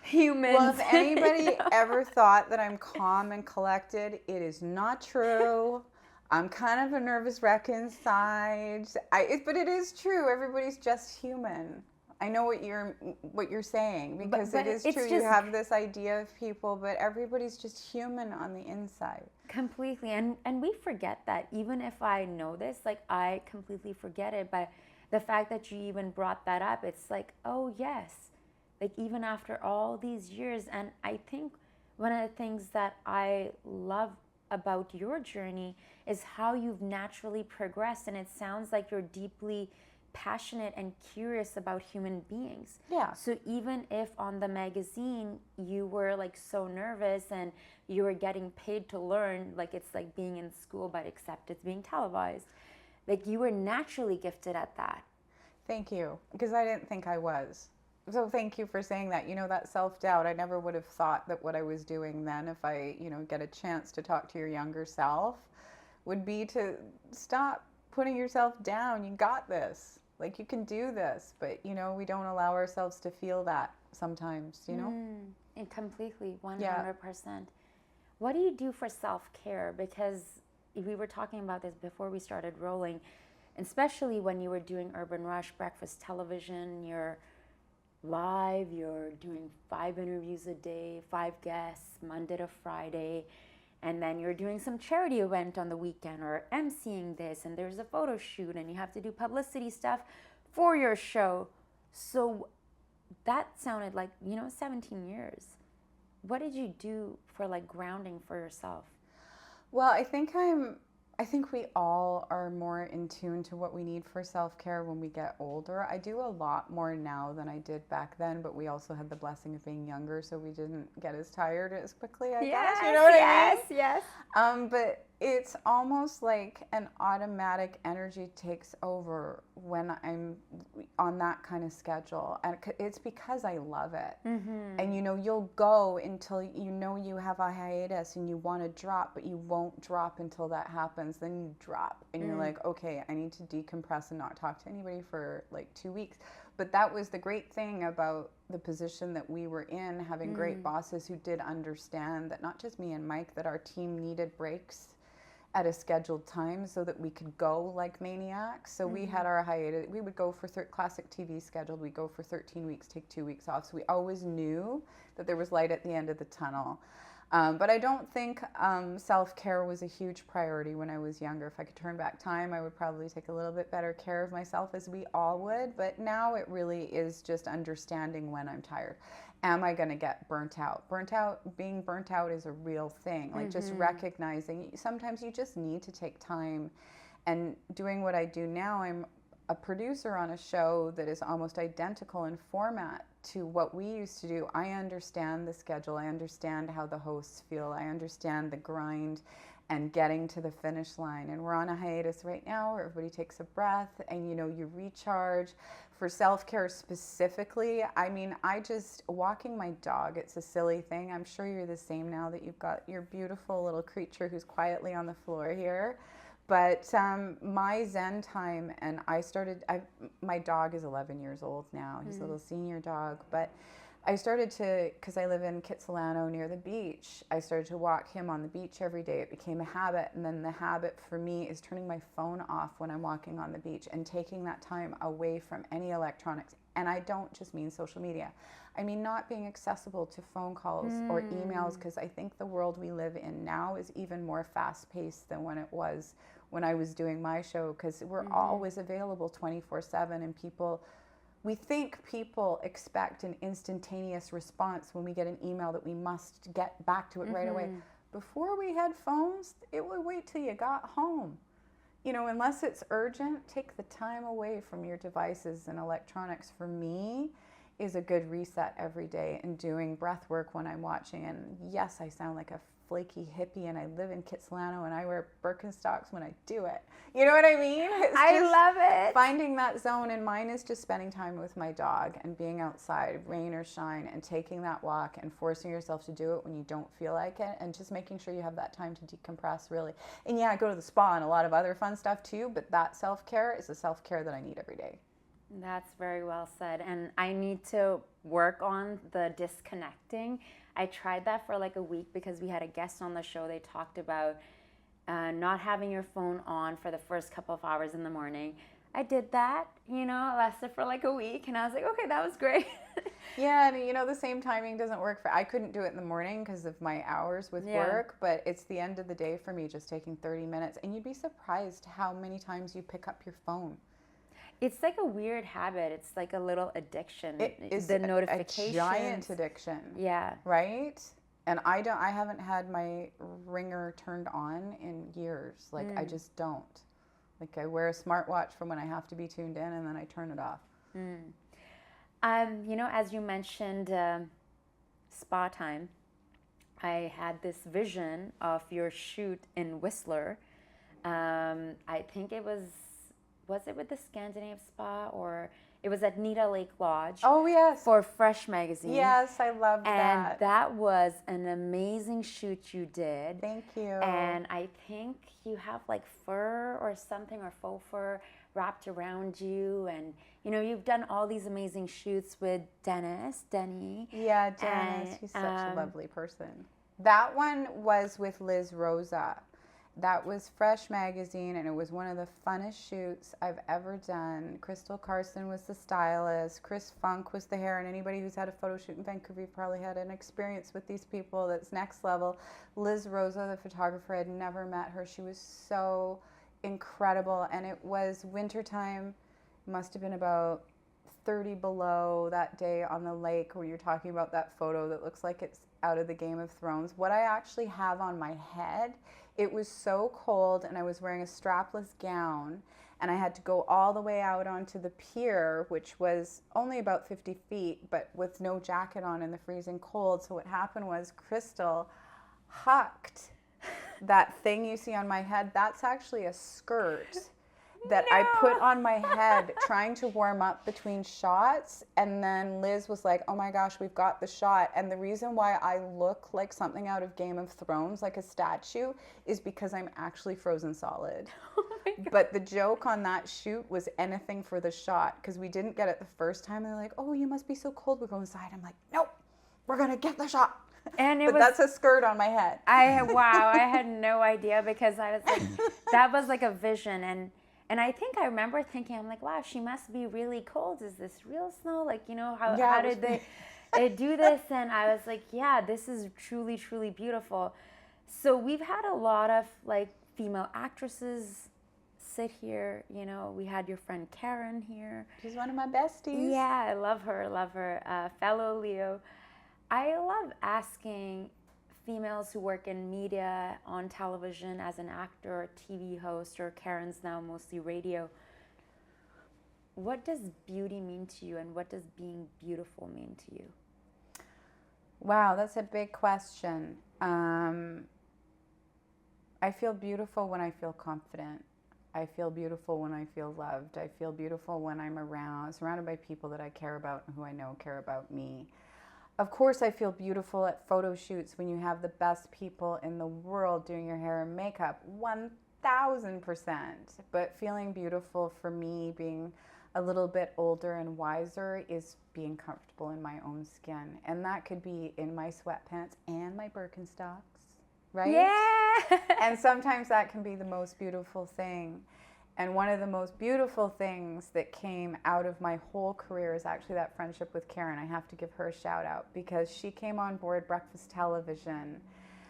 humans. Well, if anybody ever thought that I'm calm and collected, it is not true. I'm kind of a nervous wreck inside. But it is true. Everybody's just human. I know what you're saying, because but it is true. You have this idea of people, but everybody's just human on the inside. Completely. And we forget that. Even if I know this, like, I completely forget it. But the fact that you even brought that up, it's like, oh yes, like, even after all these years. And I think one of the things that I love about your journey is how you've naturally progressed, and it sounds like you're deeply passionate and curious about human beings. Yeah. So even if on the magazine you were like so nervous and you were getting paid to learn, like it's like being in school, but except it's being televised, like you were naturally gifted at that. Thank you, because I didn't think I was. So thank you for saying that. You know, that self-doubt, I never would have thought that what I was doing then, if I, get a chance to talk to your younger self, would be to stop putting yourself down. You got this. Like, you can do this. But, we don't allow ourselves to feel that sometimes, And completely, 100%. Yeah. What do you do for self-care? Because we were talking about this before we started rolling, especially when you were doing Urban Rush, breakfast television, you're live, you're doing 5 interviews a day, 5 guests, Monday to Friday, and then you're doing some charity event on the weekend or emceeing this, and there's a photo shoot, and you have to do publicity stuff for your show. So that sounded like, 17 years. What did you do for like grounding for yourself? Well, I think we all are more in tune to what we need for self-care when we get older. I do a lot more now than I did back then, but we also had the blessing of being younger, so we didn't get as tired as quickly, I guess. You know what I mean? Yes. But it's almost like an automatic energy takes over when I'm on that kind of schedule. And it's because I love it. Mm-hmm. And you'll go until you have a hiatus and you want to drop, but you won't drop until that happens. Then you drop and you're like, okay, I need to decompress and not talk to anybody for like 2 weeks. But that was the great thing about the position that we were in, having great bosses who did understand that not just me and Mike, that our team needed breaks at a scheduled time so that we could go like maniacs. So we had our hiatus. We would go for classic TV scheduled. We'd go for 13 weeks, take 2 weeks off. So we always knew that there was light at the end of the tunnel. But I don't think self-care was a huge priority when I was younger. If I could turn back time, I would probably take a little bit better care of myself, as we all would. But now it really is just understanding when I'm tired. Am I going to get burnt out? Being burnt out is a real thing. Like just recognizing sometimes you just need to take time. And doing what I do now, I'm a producer on a show that is almost identical in format to what we used to do. I understand the schedule. I understand how the hosts feel. I understand the grind and getting to the finish line. And we're on a hiatus right now where everybody takes a breath and you recharge. For self-care specifically, I just walking my dog, it's a silly thing. I'm sure you're the same now that you've got your beautiful little creature who's quietly on the floor here. But my Zen time, and my dog is 11 years old now. He's a little senior dog. But I started to, because I live in Kitsilano near the beach, I started to walk him on the beach every day. It became a habit. And then the habit for me is turning my phone off when I'm walking on the beach and taking that time away from any electronics. And I don't just mean social media. I mean not being accessible to phone calls or emails, because I think the world we live in now is even more fast-paced than when it was when I was doing my show, because we're always available 24/7, and we think people expect an instantaneous response when we get an email that we must get back to it right away. Before we had phones, it would wait till you got home. Unless it's urgent, take the time away from your devices and electronics. For me, is a good reset every day, and doing breath work when I'm watching. And yes, I sound like a flaky hippie, and I live in Kitsilano, and I wear Birkenstocks when I do it. You know what I mean? I love it. Finding that zone, and mine is just spending time with my dog and being outside, rain or shine, and taking that walk and forcing yourself to do it when you don't feel like it, and just making sure you have that time to decompress, really. And yeah, I go to the spa and a lot of other fun stuff too, but that self-care is the self-care that I need every day. That's very well said. And I need to work on the disconnecting. I tried that for like a week because we had a guest on the show. They talked about not having your phone on for the first couple of hours in the morning. I did that, you know, it lasted for like a week, and I was like, okay, that was great. Yeah, and you know, the same timing doesn't work I couldn't do it in the morning because of my hours with work, but it's the end of the day for me, just taking 30 minutes. And you'd be surprised how many times you pick up your phone. It's like a weird habit. It's like a little addiction. It is the notifications. A giant addiction. Yeah. Right? And I haven't had my ringer turned on in years. Like I just don't. Like I wear a smartwatch for when I have to be tuned in, and then I turn it off. You know, as you mentioned, spa time, I had this vision of your shoot in Whistler. I think it was it with the Scandinavian Spa, or it was at Nita Lake Lodge? Oh, yes. For Fresh Magazine. Yes, I love that. And that was an amazing shoot you did. Thank you. And I think you have like fur or something, or faux fur wrapped around you. And, you know, you've done all these amazing shoots with Denny. Yeah, Dennis. He's such a lovely person. That one was with Liz Rosa. That was Fresh Magazine, and it was one of the funnest shoots I've ever done. Crystal Carson was the stylist. Chris Funk was the hair, and anybody who's had a photo shoot in Vancouver probably had an experience with these people that's next level. Liz Rosa, the photographer, I had never met her. She was so incredible, and it was wintertime. Must have been about 30 below that day on the lake where you're talking about that photo that looks like it's out of the Game of Thrones. What I actually have on my head, it was so cold, and I was wearing a strapless gown, and I had to go all the way out onto the pier, which was only about 50 feet, but with no jacket on in the freezing cold. So what happened was Crystal hucked that thing you see on my head. That's actually a skirt that I put on my head trying to warm up between shots, and then Liz was like, oh my gosh, we've got the shot. And the reason why I look like something out of Game of Thrones, like a statue, is because I'm actually frozen solid. Oh my God. But the joke on that shoot was anything for the shot, because we didn't get it the first time, and they're like, oh, you must be so cold, we're going inside. I'm like, nope, we're gonna get the shot. And but that's a skirt on my head. Wow, I had no idea, because I was like, that was like a vision. And I think I remember thinking, I'm like, wow, she must be really cold. Is this real snow? Like, you know, how did they do this? And I was like, yeah, this is truly, truly beautiful. So we've had a lot of like female actresses sit here. You know, we had your friend Karen here. She's one of my besties. Yeah, I love her. Fellow Leo. I love asking females who work in media, on television, as an actor or TV host, or Karen's now mostly radio, what does beauty mean to you, and what does being beautiful mean to you? Wow, that's a big question. I feel beautiful when I feel confident. I feel beautiful when I feel loved. I feel beautiful when I'm surrounded by people that I care about and who I know care about me. Of course, I feel beautiful at photo shoots when you have the best people in the world doing your hair and makeup, 1000%. But feeling beautiful for me, being a little bit older and wiser, is being comfortable in my own skin. And that could be in my sweatpants and my Birkenstocks, right? Yeah! And sometimes that can be the most beautiful thing. And one of the most beautiful things that came out of my whole career is actually that friendship with Karen. I have to give her a shout out, because she came on board Breakfast Television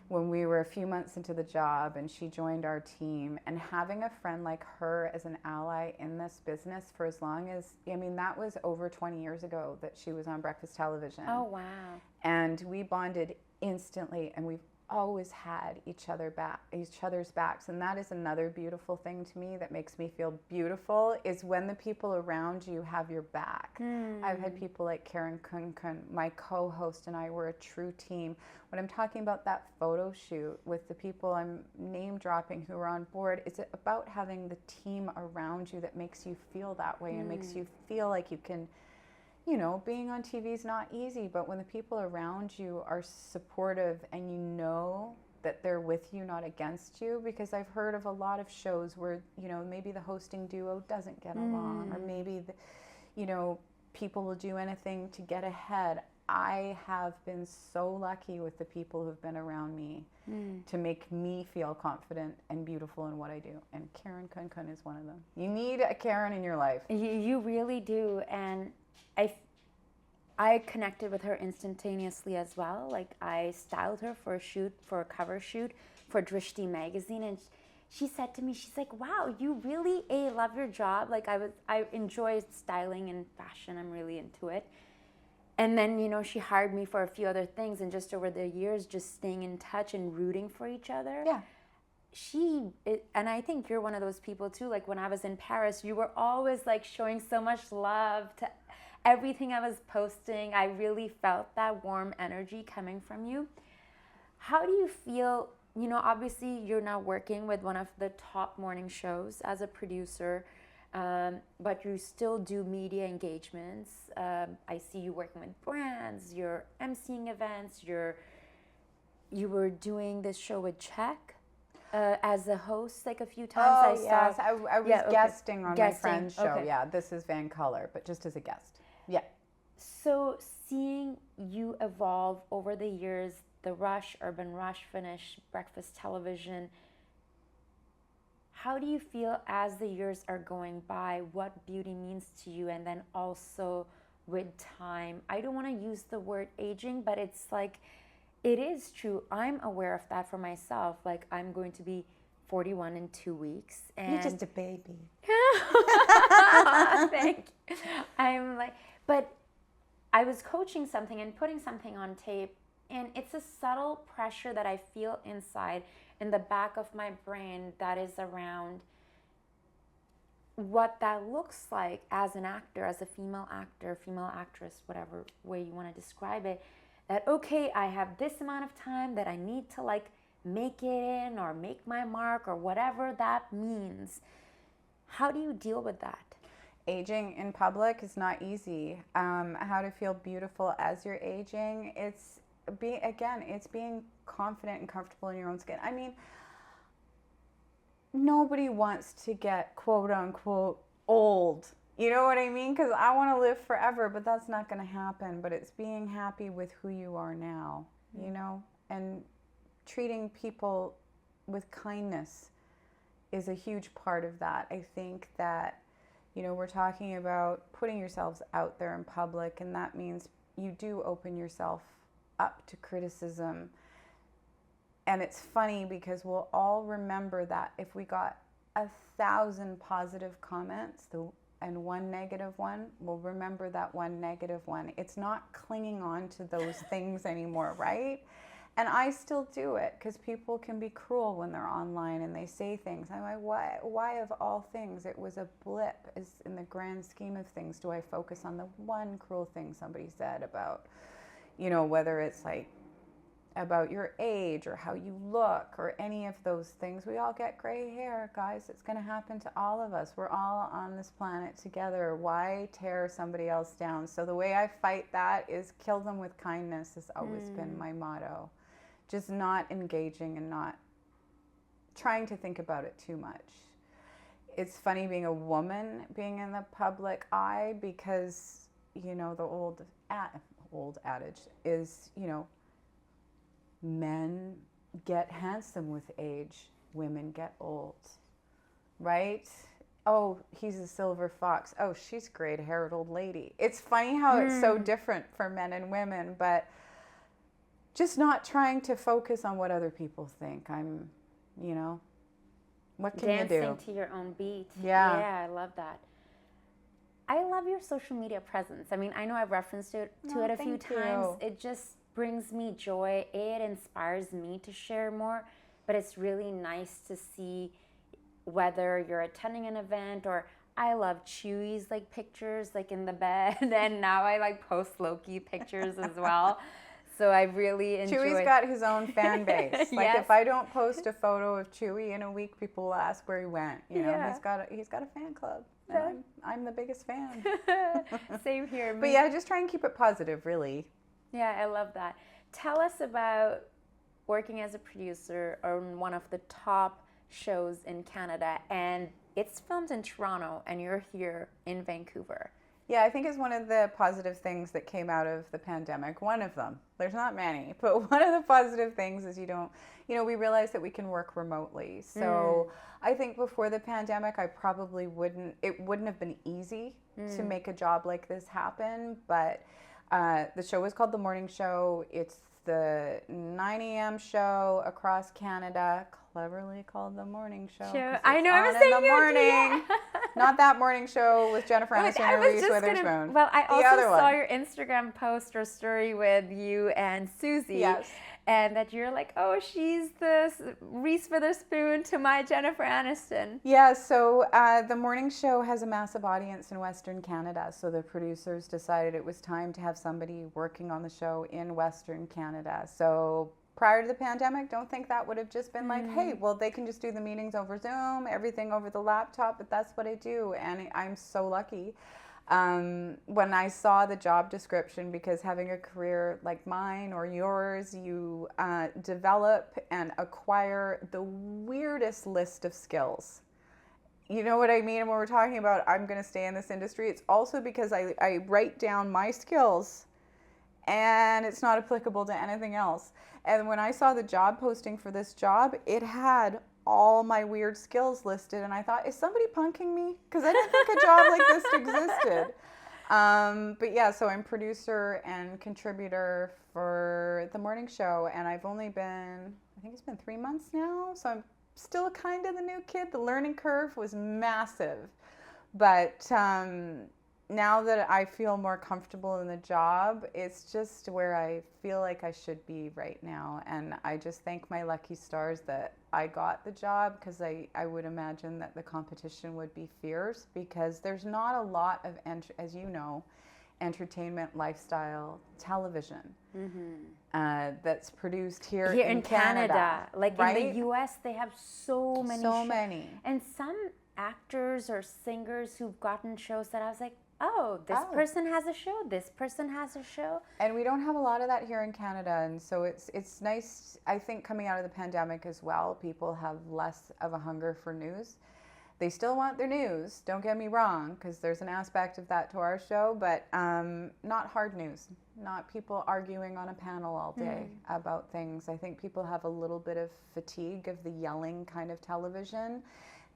when we were a few months into the job, and she joined our team. And having a friend like her as an ally in this business for as long as, I mean, that was over 20 years ago that she was on Breakfast Television. Oh, wow. And we bonded instantly, and we've always had each other's backs. And that is another beautiful thing to me that makes me feel beautiful, is when the people around you have your back. I've had people like Karen Kunkun, my co-host, and I were a true team. When I'm talking about that photo shoot with the people I'm name dropping who are on board, it's about having the team around you that makes you feel that way and makes you feel like you can, you know, being on TV is not easy, but when the people around you are supportive and you know that they're with you, not against you, because I've heard of a lot of shows where, you know, maybe the hosting duo doesn't get along, or maybe, you know, people will do anything to get ahead. I have been so lucky with the people who've been around me to make me feel confident and beautiful in what I do. And Karen Kunkun is one of them. You need a Karen in your life. You really do. And I connected with her instantaneously as well. Like, I styled her for a cover shoot for Drishti magazine, and she said to me, she's like, wow, you really love your job. Like, I enjoy styling and fashion. I'm really into it. And then, you know, she hired me for a few other things, and just over the years, just staying in touch and rooting for each other. Yeah. And I think you're one of those people too. Like, when I was in Paris, you were always like showing so much love to everything I was posting. I really felt that warm energy coming from you. How do you feel, you know, obviously you're now working with one of the top morning shows as a producer, but you still do media engagements. I see you working with brands, you're emceeing events, you were doing this show with Czech as a host like a few times. I was guesting on my friend's show. Okay. Yeah, This Is Van Color, but just as a guest. Yeah. So seeing you evolve over the years, The Rush, Urban Rush, Finish, Breakfast Television, how do you feel as the years are going by, what beauty means to you, and then also with time? I don't want to use the word aging, but it's like, it is true. I'm aware of that for myself. Like, I'm going to be 41 in 2 weeks. And You're just a baby. Thank you. I'm like, but I was coaching something and putting something on tape, and it's a subtle pressure that I feel inside in the back of my brain that is around what that looks like as an actor, as a female actor, female actress, whatever way you want to describe it. That, okay, I have this amount of time that I need to like make it in or make my mark or whatever that means. How do you deal with that? Aging in public is not easy. How to feel beautiful as you're aging. It's being confident and comfortable in your own skin. I mean, nobody wants to get quote unquote old. You know what I mean? Because I want to live forever, but that's not going to happen. But it's being happy with who you are now, you know, and treating people with kindness is a huge part of that. I think that, you know, we're talking about putting yourselves out there in public, and that means you do open yourself up to criticism. And it's funny because we'll all remember that if we got 1,000 positive comments and one negative one, we'll remember that one negative one. It's not clinging on to those things anymore, right? And I still do it because people can be cruel when they're online and they say things. I'm like, why of all things? It was a blip. In the grand scheme of things, do I focus on the one cruel thing somebody said about, you know, whether it's like about your age or how you look or any of those things. We all get gray hair, guys. It's going to happen to all of us. We're all on this planet together. Why tear somebody else down? So the way I fight that is kill them with kindness has always been my motto. Just not engaging and not trying to think about it too much. It's funny being a woman, being in the public eye, because, you know, the old adage is, you know, men get handsome with age, women get old, right? Oh, he's a silver fox. Oh, she's a gray-haired old lady. It's funny how it's so different for men and women, but just not trying to focus on what other people think. You know, what can you do? Dancing to your own beat. Yeah. Yeah, I love that. I love your social media presence. I mean, I know I've referenced it a few times. brings me joy. It inspires me to share more, but it's really nice to see whether you're attending an event or I love Chewy's like pictures like in the bed, and now I like post Loki pictures as well. So I really enjoy. Chewy's got his own fan base. Like Yes. if I don't post a photo of Chewy in a week, people will ask where he went. You know, Yeah. he's got a fan club. And I'm the biggest fan. Same here. But yeah, just try and keep it positive, really. Yeah, I love that. Tell us about working as a producer on one of the top shows in Canada, and it's filmed in Toronto, and you're here in Vancouver. Yeah, I think it's one of the positive things that came out of the pandemic. One of them. There's not many, but one of the positive things is we realized that we can work remotely. So I think before the pandemic, it wouldn't have been easy to make a job like this happen. But the show was called The Morning Show. It's the 9 a.m. show across Canada, cleverly called The Morning Show. I know, I was in saying the morning. Yeah. Not that morning show with Jennifer Aniston and Reese Witherspoon. Well, I also other saw one. your Instagram post or story with you and Susie. Yes. And that you're like, oh, she's the Reese Witherspoon to my Jennifer Aniston. Yeah, so the morning show has a massive audience in Western Canada. So the producers decided it was time to have somebody working on the show in Western Canada. So prior to the pandemic, don't think that would have just been like, hey, well, they can just do the meetings over Zoom, everything over the laptop, but that's what I do. And I'm so lucky. When I saw the job description, because having a career like mine or yours, you develop and acquire the weirdest list of skills. You know what I mean? And when we're talking about I'm going to stay in this industry, it's also because I write down my skills and it's not applicable to anything else. And when I saw the job posting for this job, it had all my weird skills listed, and I thought, is somebody punking me? Because I didn't think a job like this existed. But yeah, so I'm producer and contributor for the morning show, and I've only been, I think it's been 3 months now, so I'm still kind of the new kid. The learning curve was massive, but now that I feel more comfortable in the job, it's just where I feel like I should be right now. And I just thank my lucky stars that I got the job, because I would imagine that the competition would be fierce, because there's not a lot of, as you know, entertainment lifestyle television that's produced here in Canada. Like right? in the US, they have so many. Many. And some actors or singers who've gotten shows that I was like, oh, this person has a show, this person has a show. And we don't have a lot of that here in Canada, and so it's nice. I think coming out of the pandemic as well, people have less of a hunger for news. They still want their news, don't get me wrong, because there's an aspect of that to our show, but not hard news, not people arguing on a panel all day about things. I think people have a little bit of fatigue of the yelling kind of television.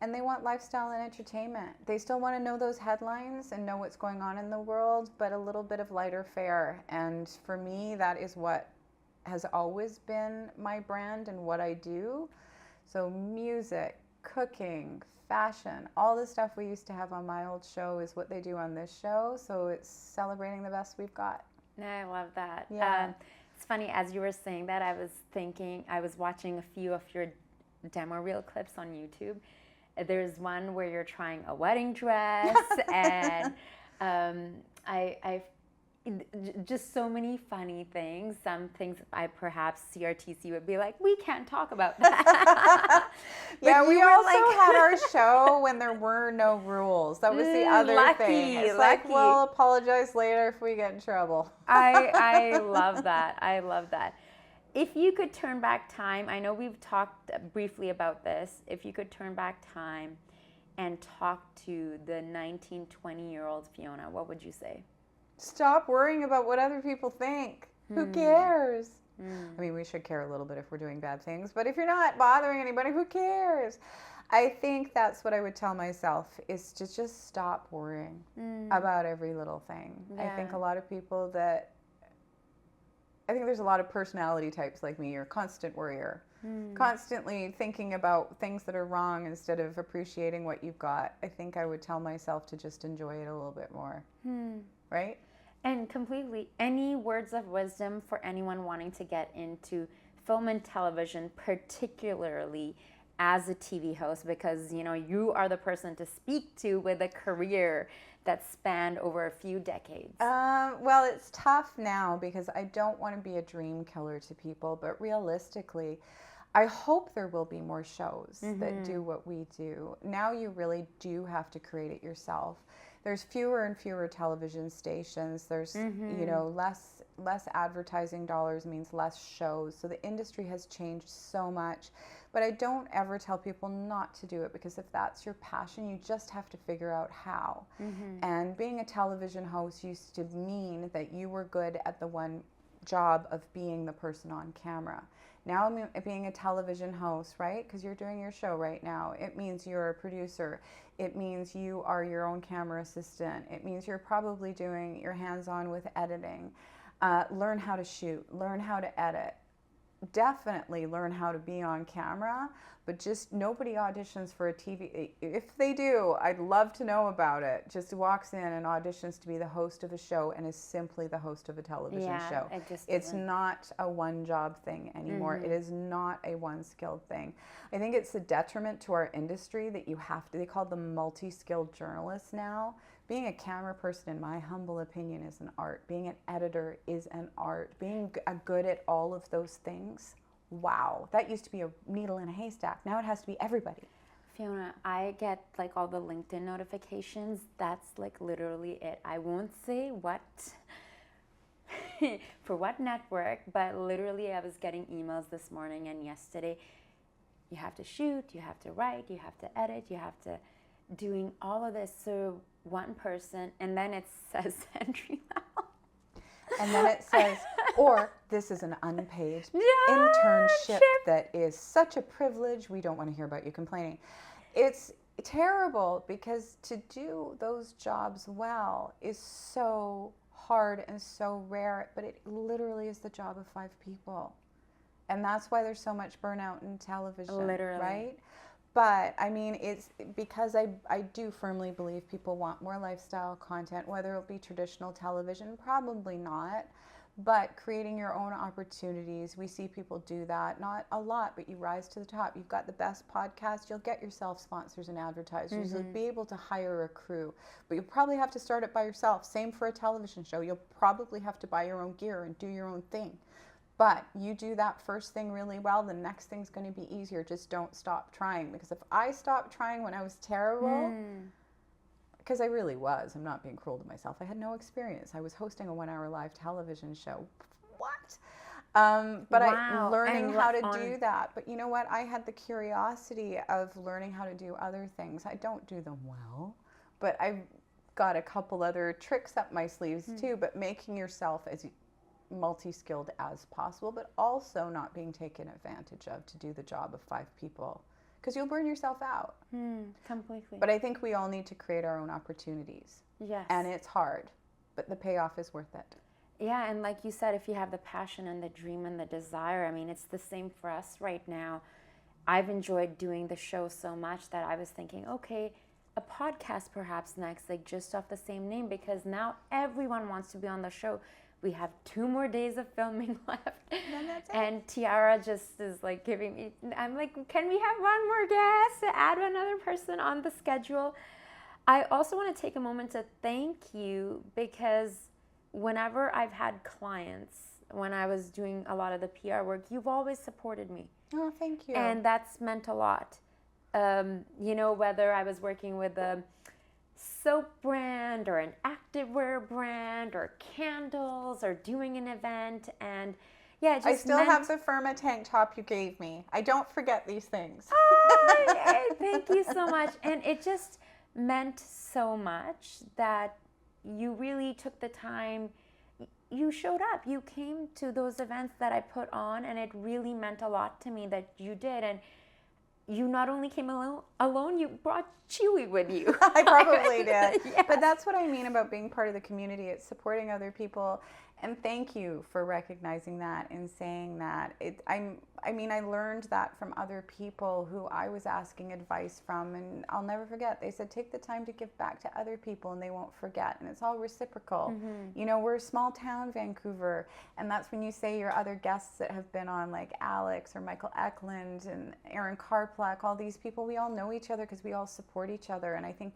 And they want lifestyle and entertainment. They still want to know those headlines and know what's going on in the world, but a little bit of lighter fare. And for me, that is what has always been my brand and what I do. So music, cooking, fashion, all the stuff we used to have on my old show is what they do on this show. So it's celebrating the best we've got. I love that. Yeah. It's funny, as you were saying that, I was watching a few of your demo reel clips on YouTube. There's one where you're trying a wedding dress, and I just so many funny things. Some things perhaps CRTC would be like, we can't talk about that. Yeah, we also had our show when there were no rules. That was the other thing. It's like, we'll apologize later if we get in trouble. I love that. I love that. If you could turn back time, I know we've talked briefly about this. If you could turn back time and talk to the 19, 20-year-old Fiona, what would you say? Stop worrying about what other people think. Who cares? I mean, we should care a little bit if we're doing bad things, but if you're not bothering anybody, who cares? I think that's what I would tell myself, is to just stop worrying about every little thing. Yeah. I think a lot of people I think there's a lot of personality types like me. You're a constant worrier, constantly thinking about things that are wrong instead of appreciating what you've got. I think I would tell myself to just enjoy it a little bit more, right? And completely, any words of wisdom for anyone wanting to get into film and television, particularly as a TV host, because you are the person to speak to with a career that spanned over a few decades? Well, it's tough now because I don't want to be a dream killer to people, but realistically, I hope there will be more shows that do what we do. Now you really do have to create it yourself. There's fewer and fewer television stations. There's less advertising dollars means less shows. So the industry has changed so much. But I don't ever tell people not to do it, because if that's your passion, you just have to figure out how. And being a television host used to mean that you were good at the one job of being the person on camera. Now being a television host, right? Because you're doing your show right now. It means you're a producer. It means you are your own camera assistant. It means you're probably doing your hands-on with editing. Learn how to shoot. Learn how to edit. Definitely learn how to be on camera, but just nobody auditions for a TV. If they do, I'd love to know about it. Just walks in and auditions to be the host of a show and is simply the host of a television show. It's not a one job thing anymore. It is not a one skilled thing. I think it's a detriment to our industry that they call them multi-skilled journalists now. Being a camera person, in my humble opinion, is an art. Being an editor is an art. Being good at all of those things, wow. That used to be a needle in a haystack. Now it has to be everybody. Fiona, I get like all the LinkedIn notifications. That's like literally it. I won't say what, for what network, but literally I was getting emails this morning and yesterday. You have to shoot, you have to write, you have to edit, you have to doing all of this. So one person, and then it says entry level. And then it says, or this is an unpaid internship that is such a privilege. We don't want to hear about you complaining. It's terrible, because to do those jobs well is so hard and so rare, but it literally is the job of 5 people. And that's why there's so much burnout in television, right? But I mean, it's because I do firmly believe people want more lifestyle content, whether it be traditional television, probably not, but creating your own opportunities. We see people do that, not a lot, but you rise to the top. You've got the best podcast, you'll get yourself sponsors and advertisers. You'll be able to hire a crew, but you'll probably have to start it by yourself. Same for a television show. You'll probably have to buy your own gear and do your own thing. But you do that first thing really well, the next thing's going to be easier. Just don't stop trying. Because if I stopped trying when I was terrible, because I really was, I'm not being cruel to myself. I had no experience. I was hosting a 1-hour live television show. What? But I'm learning how to do that. But you know what? I had the curiosity of learning how to do other things. I don't do them well, but I've got a couple other tricks up my sleeves too. But making yourself as multi-skilled as possible, but also not being taken advantage of to do the job of 5 people, because you'll burn yourself out. Completely. But I think we all need to create our own opportunities. Yes. And it's hard, but the payoff is worth it. Yeah, and like you said, if you have the passion and the dream and the desire, I mean, it's the same for us right now. I've enjoyed doing the show so much that I was thinking, okay, a podcast perhaps next, like just off the same name, because now everyone wants to be on the show. We have 2 more days of filming left. And Tiara just is like giving me, I'm like, can we have one more guest to add another person on the schedule? I also want to take a moment to thank you, because whenever I've had clients, when I was doing a lot of the PR work, you've always supported me. Oh, thank you. And that's meant a lot. Whether I was working with a soap brand or an activewear brand or candles or doing an event, and I still have the Firma tank top you gave me. I don't forget these things. Thank you so much. And it just meant so much that you really took the time. You showed up. You came to those events that I put on, and it really meant a lot to me that you did. And you not only came alone, you brought Chewy with you. I probably did. Yes. But that's what I mean about being part of the community. It's supporting other people. And thank you for recognizing that and saying that. I learned that from other people who I was asking advice from, and I'll never forget. They said, take the time to give back to other people and they won't forget. And it's all reciprocal. You know, we're a small town, Vancouver, and that's when you say your other guests that have been on, like Alex or Michael Eklund and Aaron Karplak, all these people, we all know each other because we all support each other. And I think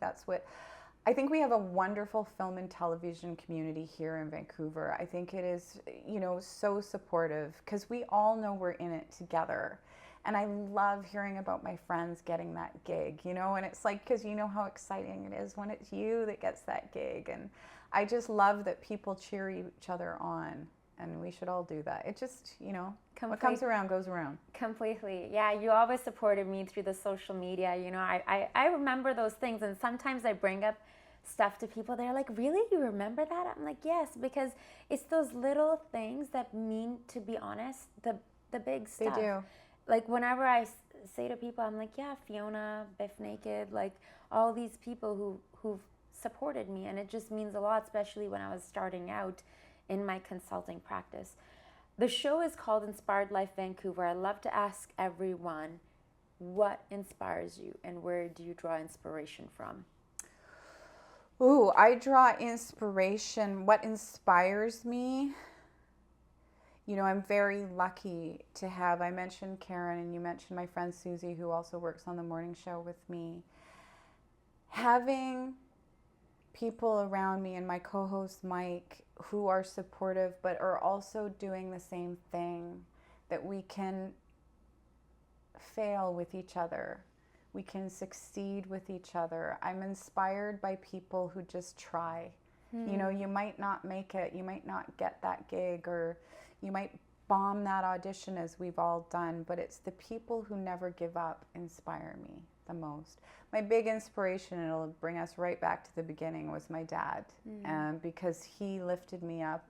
I think we have a wonderful film and television community here in Vancouver. I think it is, you know, so supportive because we all know we're in it together. And I love hearing about my friends getting that gig, you know, and it's like, because you know how exciting it is when it's you that gets that gig. And I just love that people cheer each other on. And we should all do that. It just, you know, what comes around goes around. Completely. Yeah, you always supported me through the social media. You know, I remember those things. And sometimes I bring up stuff to people. They're like, really? You remember that? I'm like, yes, because it's those little things that mean, to be honest, the big stuff. They do. Like whenever I say to people, I'm like, yeah, Fiona, Biff Naked, like all these people who've supported me. And it just means a lot, especially when I was starting out in my consulting practice. The show is called Inspired Life Vancouver. I love to ask everyone, what inspires you and where do you draw inspiration from? Ooh, I draw inspiration. What inspires me? You know, I'm very lucky to have, I mentioned Karen and you mentioned my friend Susie, who also works on the morning show with me. Having people around me and my co-host Mike who are supportive but are also doing the same thing, that we can fail with each other. We can succeed with each other. I'm inspired by people who just try. You know, you might not make it, you might not get that gig, or you might bomb that audition, as we've all done, but it's the people who never give up inspire me the most. My big inspiration, and it'll bring us right back to the beginning, was my dad, because he lifted me up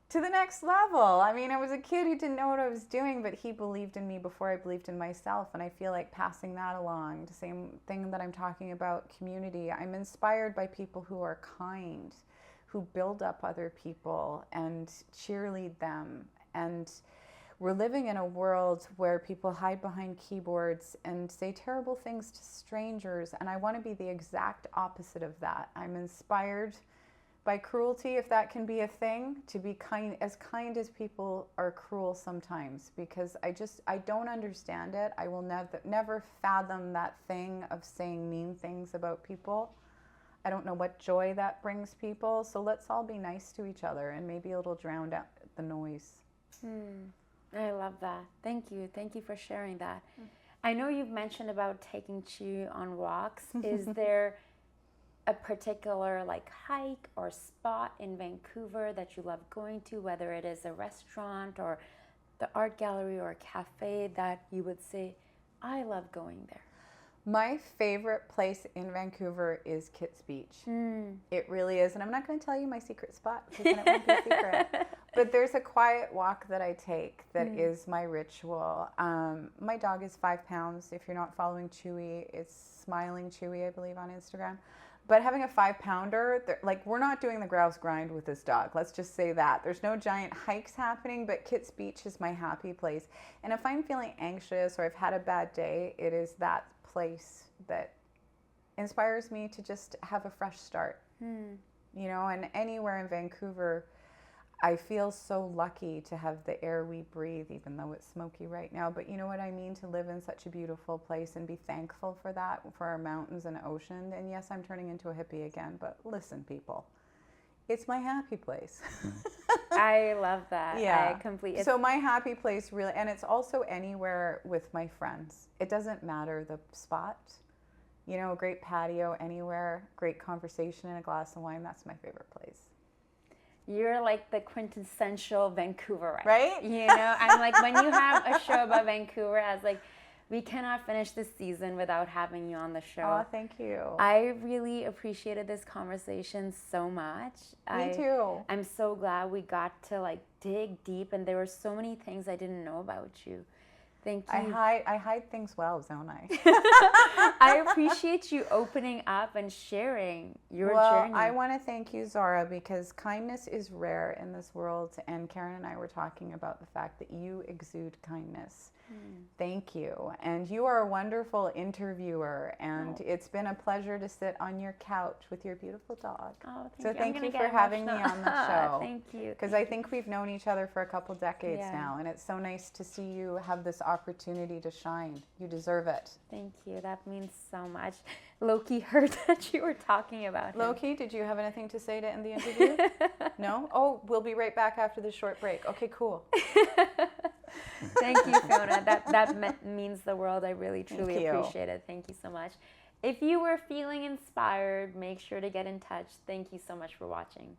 to the next level. I mean, I was a kid who didn't know what I was doing, but he believed in me before I believed in myself. And I feel like passing that along, the same thing that I'm talking about, community. I'm inspired by people who are kind, who build up other people and cheerlead them. And we're living in a world where people hide behind keyboards and say terrible things to strangers. And I want to be the exact opposite of that. I'm inspired by cruelty, if that can be a thing, to be kind as people are cruel sometimes, because I don't understand it. I will never fathom that thing of saying mean things about people. I don't know what joy that brings people. So let's all be nice to each other, and maybe it'll drown out the noise. I love that. Thank you. Thank you for sharing that. I know you've mentioned about taking Chi on walks. Is there a particular like hike or spot in Vancouver that you love going to, whether it is a restaurant or the art gallery or a cafe that you would say, I love going there? My favorite place in Vancouver is Kitts Beach. It really is. And I'm not going to tell you my secret spot because then it won't be a secret. But there's a quiet walk that I take that is my ritual. My dog is 5 pounds. If you're not following Chewy, it's Smiling Chewy, I believe, on Instagram. But having a 5-pounder, like, we're not doing the grouse grind with this dog. Let's just say that. There's no giant hikes happening, but Kitts Beach is my happy place. And if I'm feeling anxious or I've had a bad day, it is that place that inspires me to just have a fresh start. You know, and anywhere in Vancouver, I feel so lucky to have the air we breathe, even though it's smoky right now. But you know what I mean? To live in such a beautiful place and be thankful for that, for our mountains and ocean. And yes, I'm turning into a hippie again, but listen, people, it's my happy place. I love that. Yeah. I completely. So my happy place really, and it's also anywhere with my friends. It doesn't matter the spot. You know, a great patio anywhere, great conversation and a glass of wine. That's my favorite place. You're like the quintessential Vancouverite. Right? You know, I'm like, when you have a show about Vancouver, I was like, we cannot finish this season without having you on the show. Oh, thank you. I really appreciated this conversation so much. Me too. I'm so glad we got to like dig deep, and there were so many things I didn't know about you Thank I you. hide things well, don't I? I appreciate you opening up and sharing your journey. I want to thank you, Zara, because kindness is rare in this world. And Karen and I were talking about the fact that you exude kindness. Thank you. And you are a wonderful interviewer. And it's been a pleasure to sit on your couch with your beautiful dog. Oh, So thank you. thank you for having me on the show. Thank you. Because I think we've known each other for a couple decades Yeah. now. And it's so nice to see you have this opportunity to shine. You deserve it. Thank you. That means so much. Loki heard that you were talking about him. Loki, did you have anything to say to end the interview? No? Oh, we'll be right back after this short break. Okay, cool. Thank you, Fiona. That means the world. I really, truly appreciate it. Thank you so much. If you were feeling inspired, make sure to get in touch. Thank you so much for watching.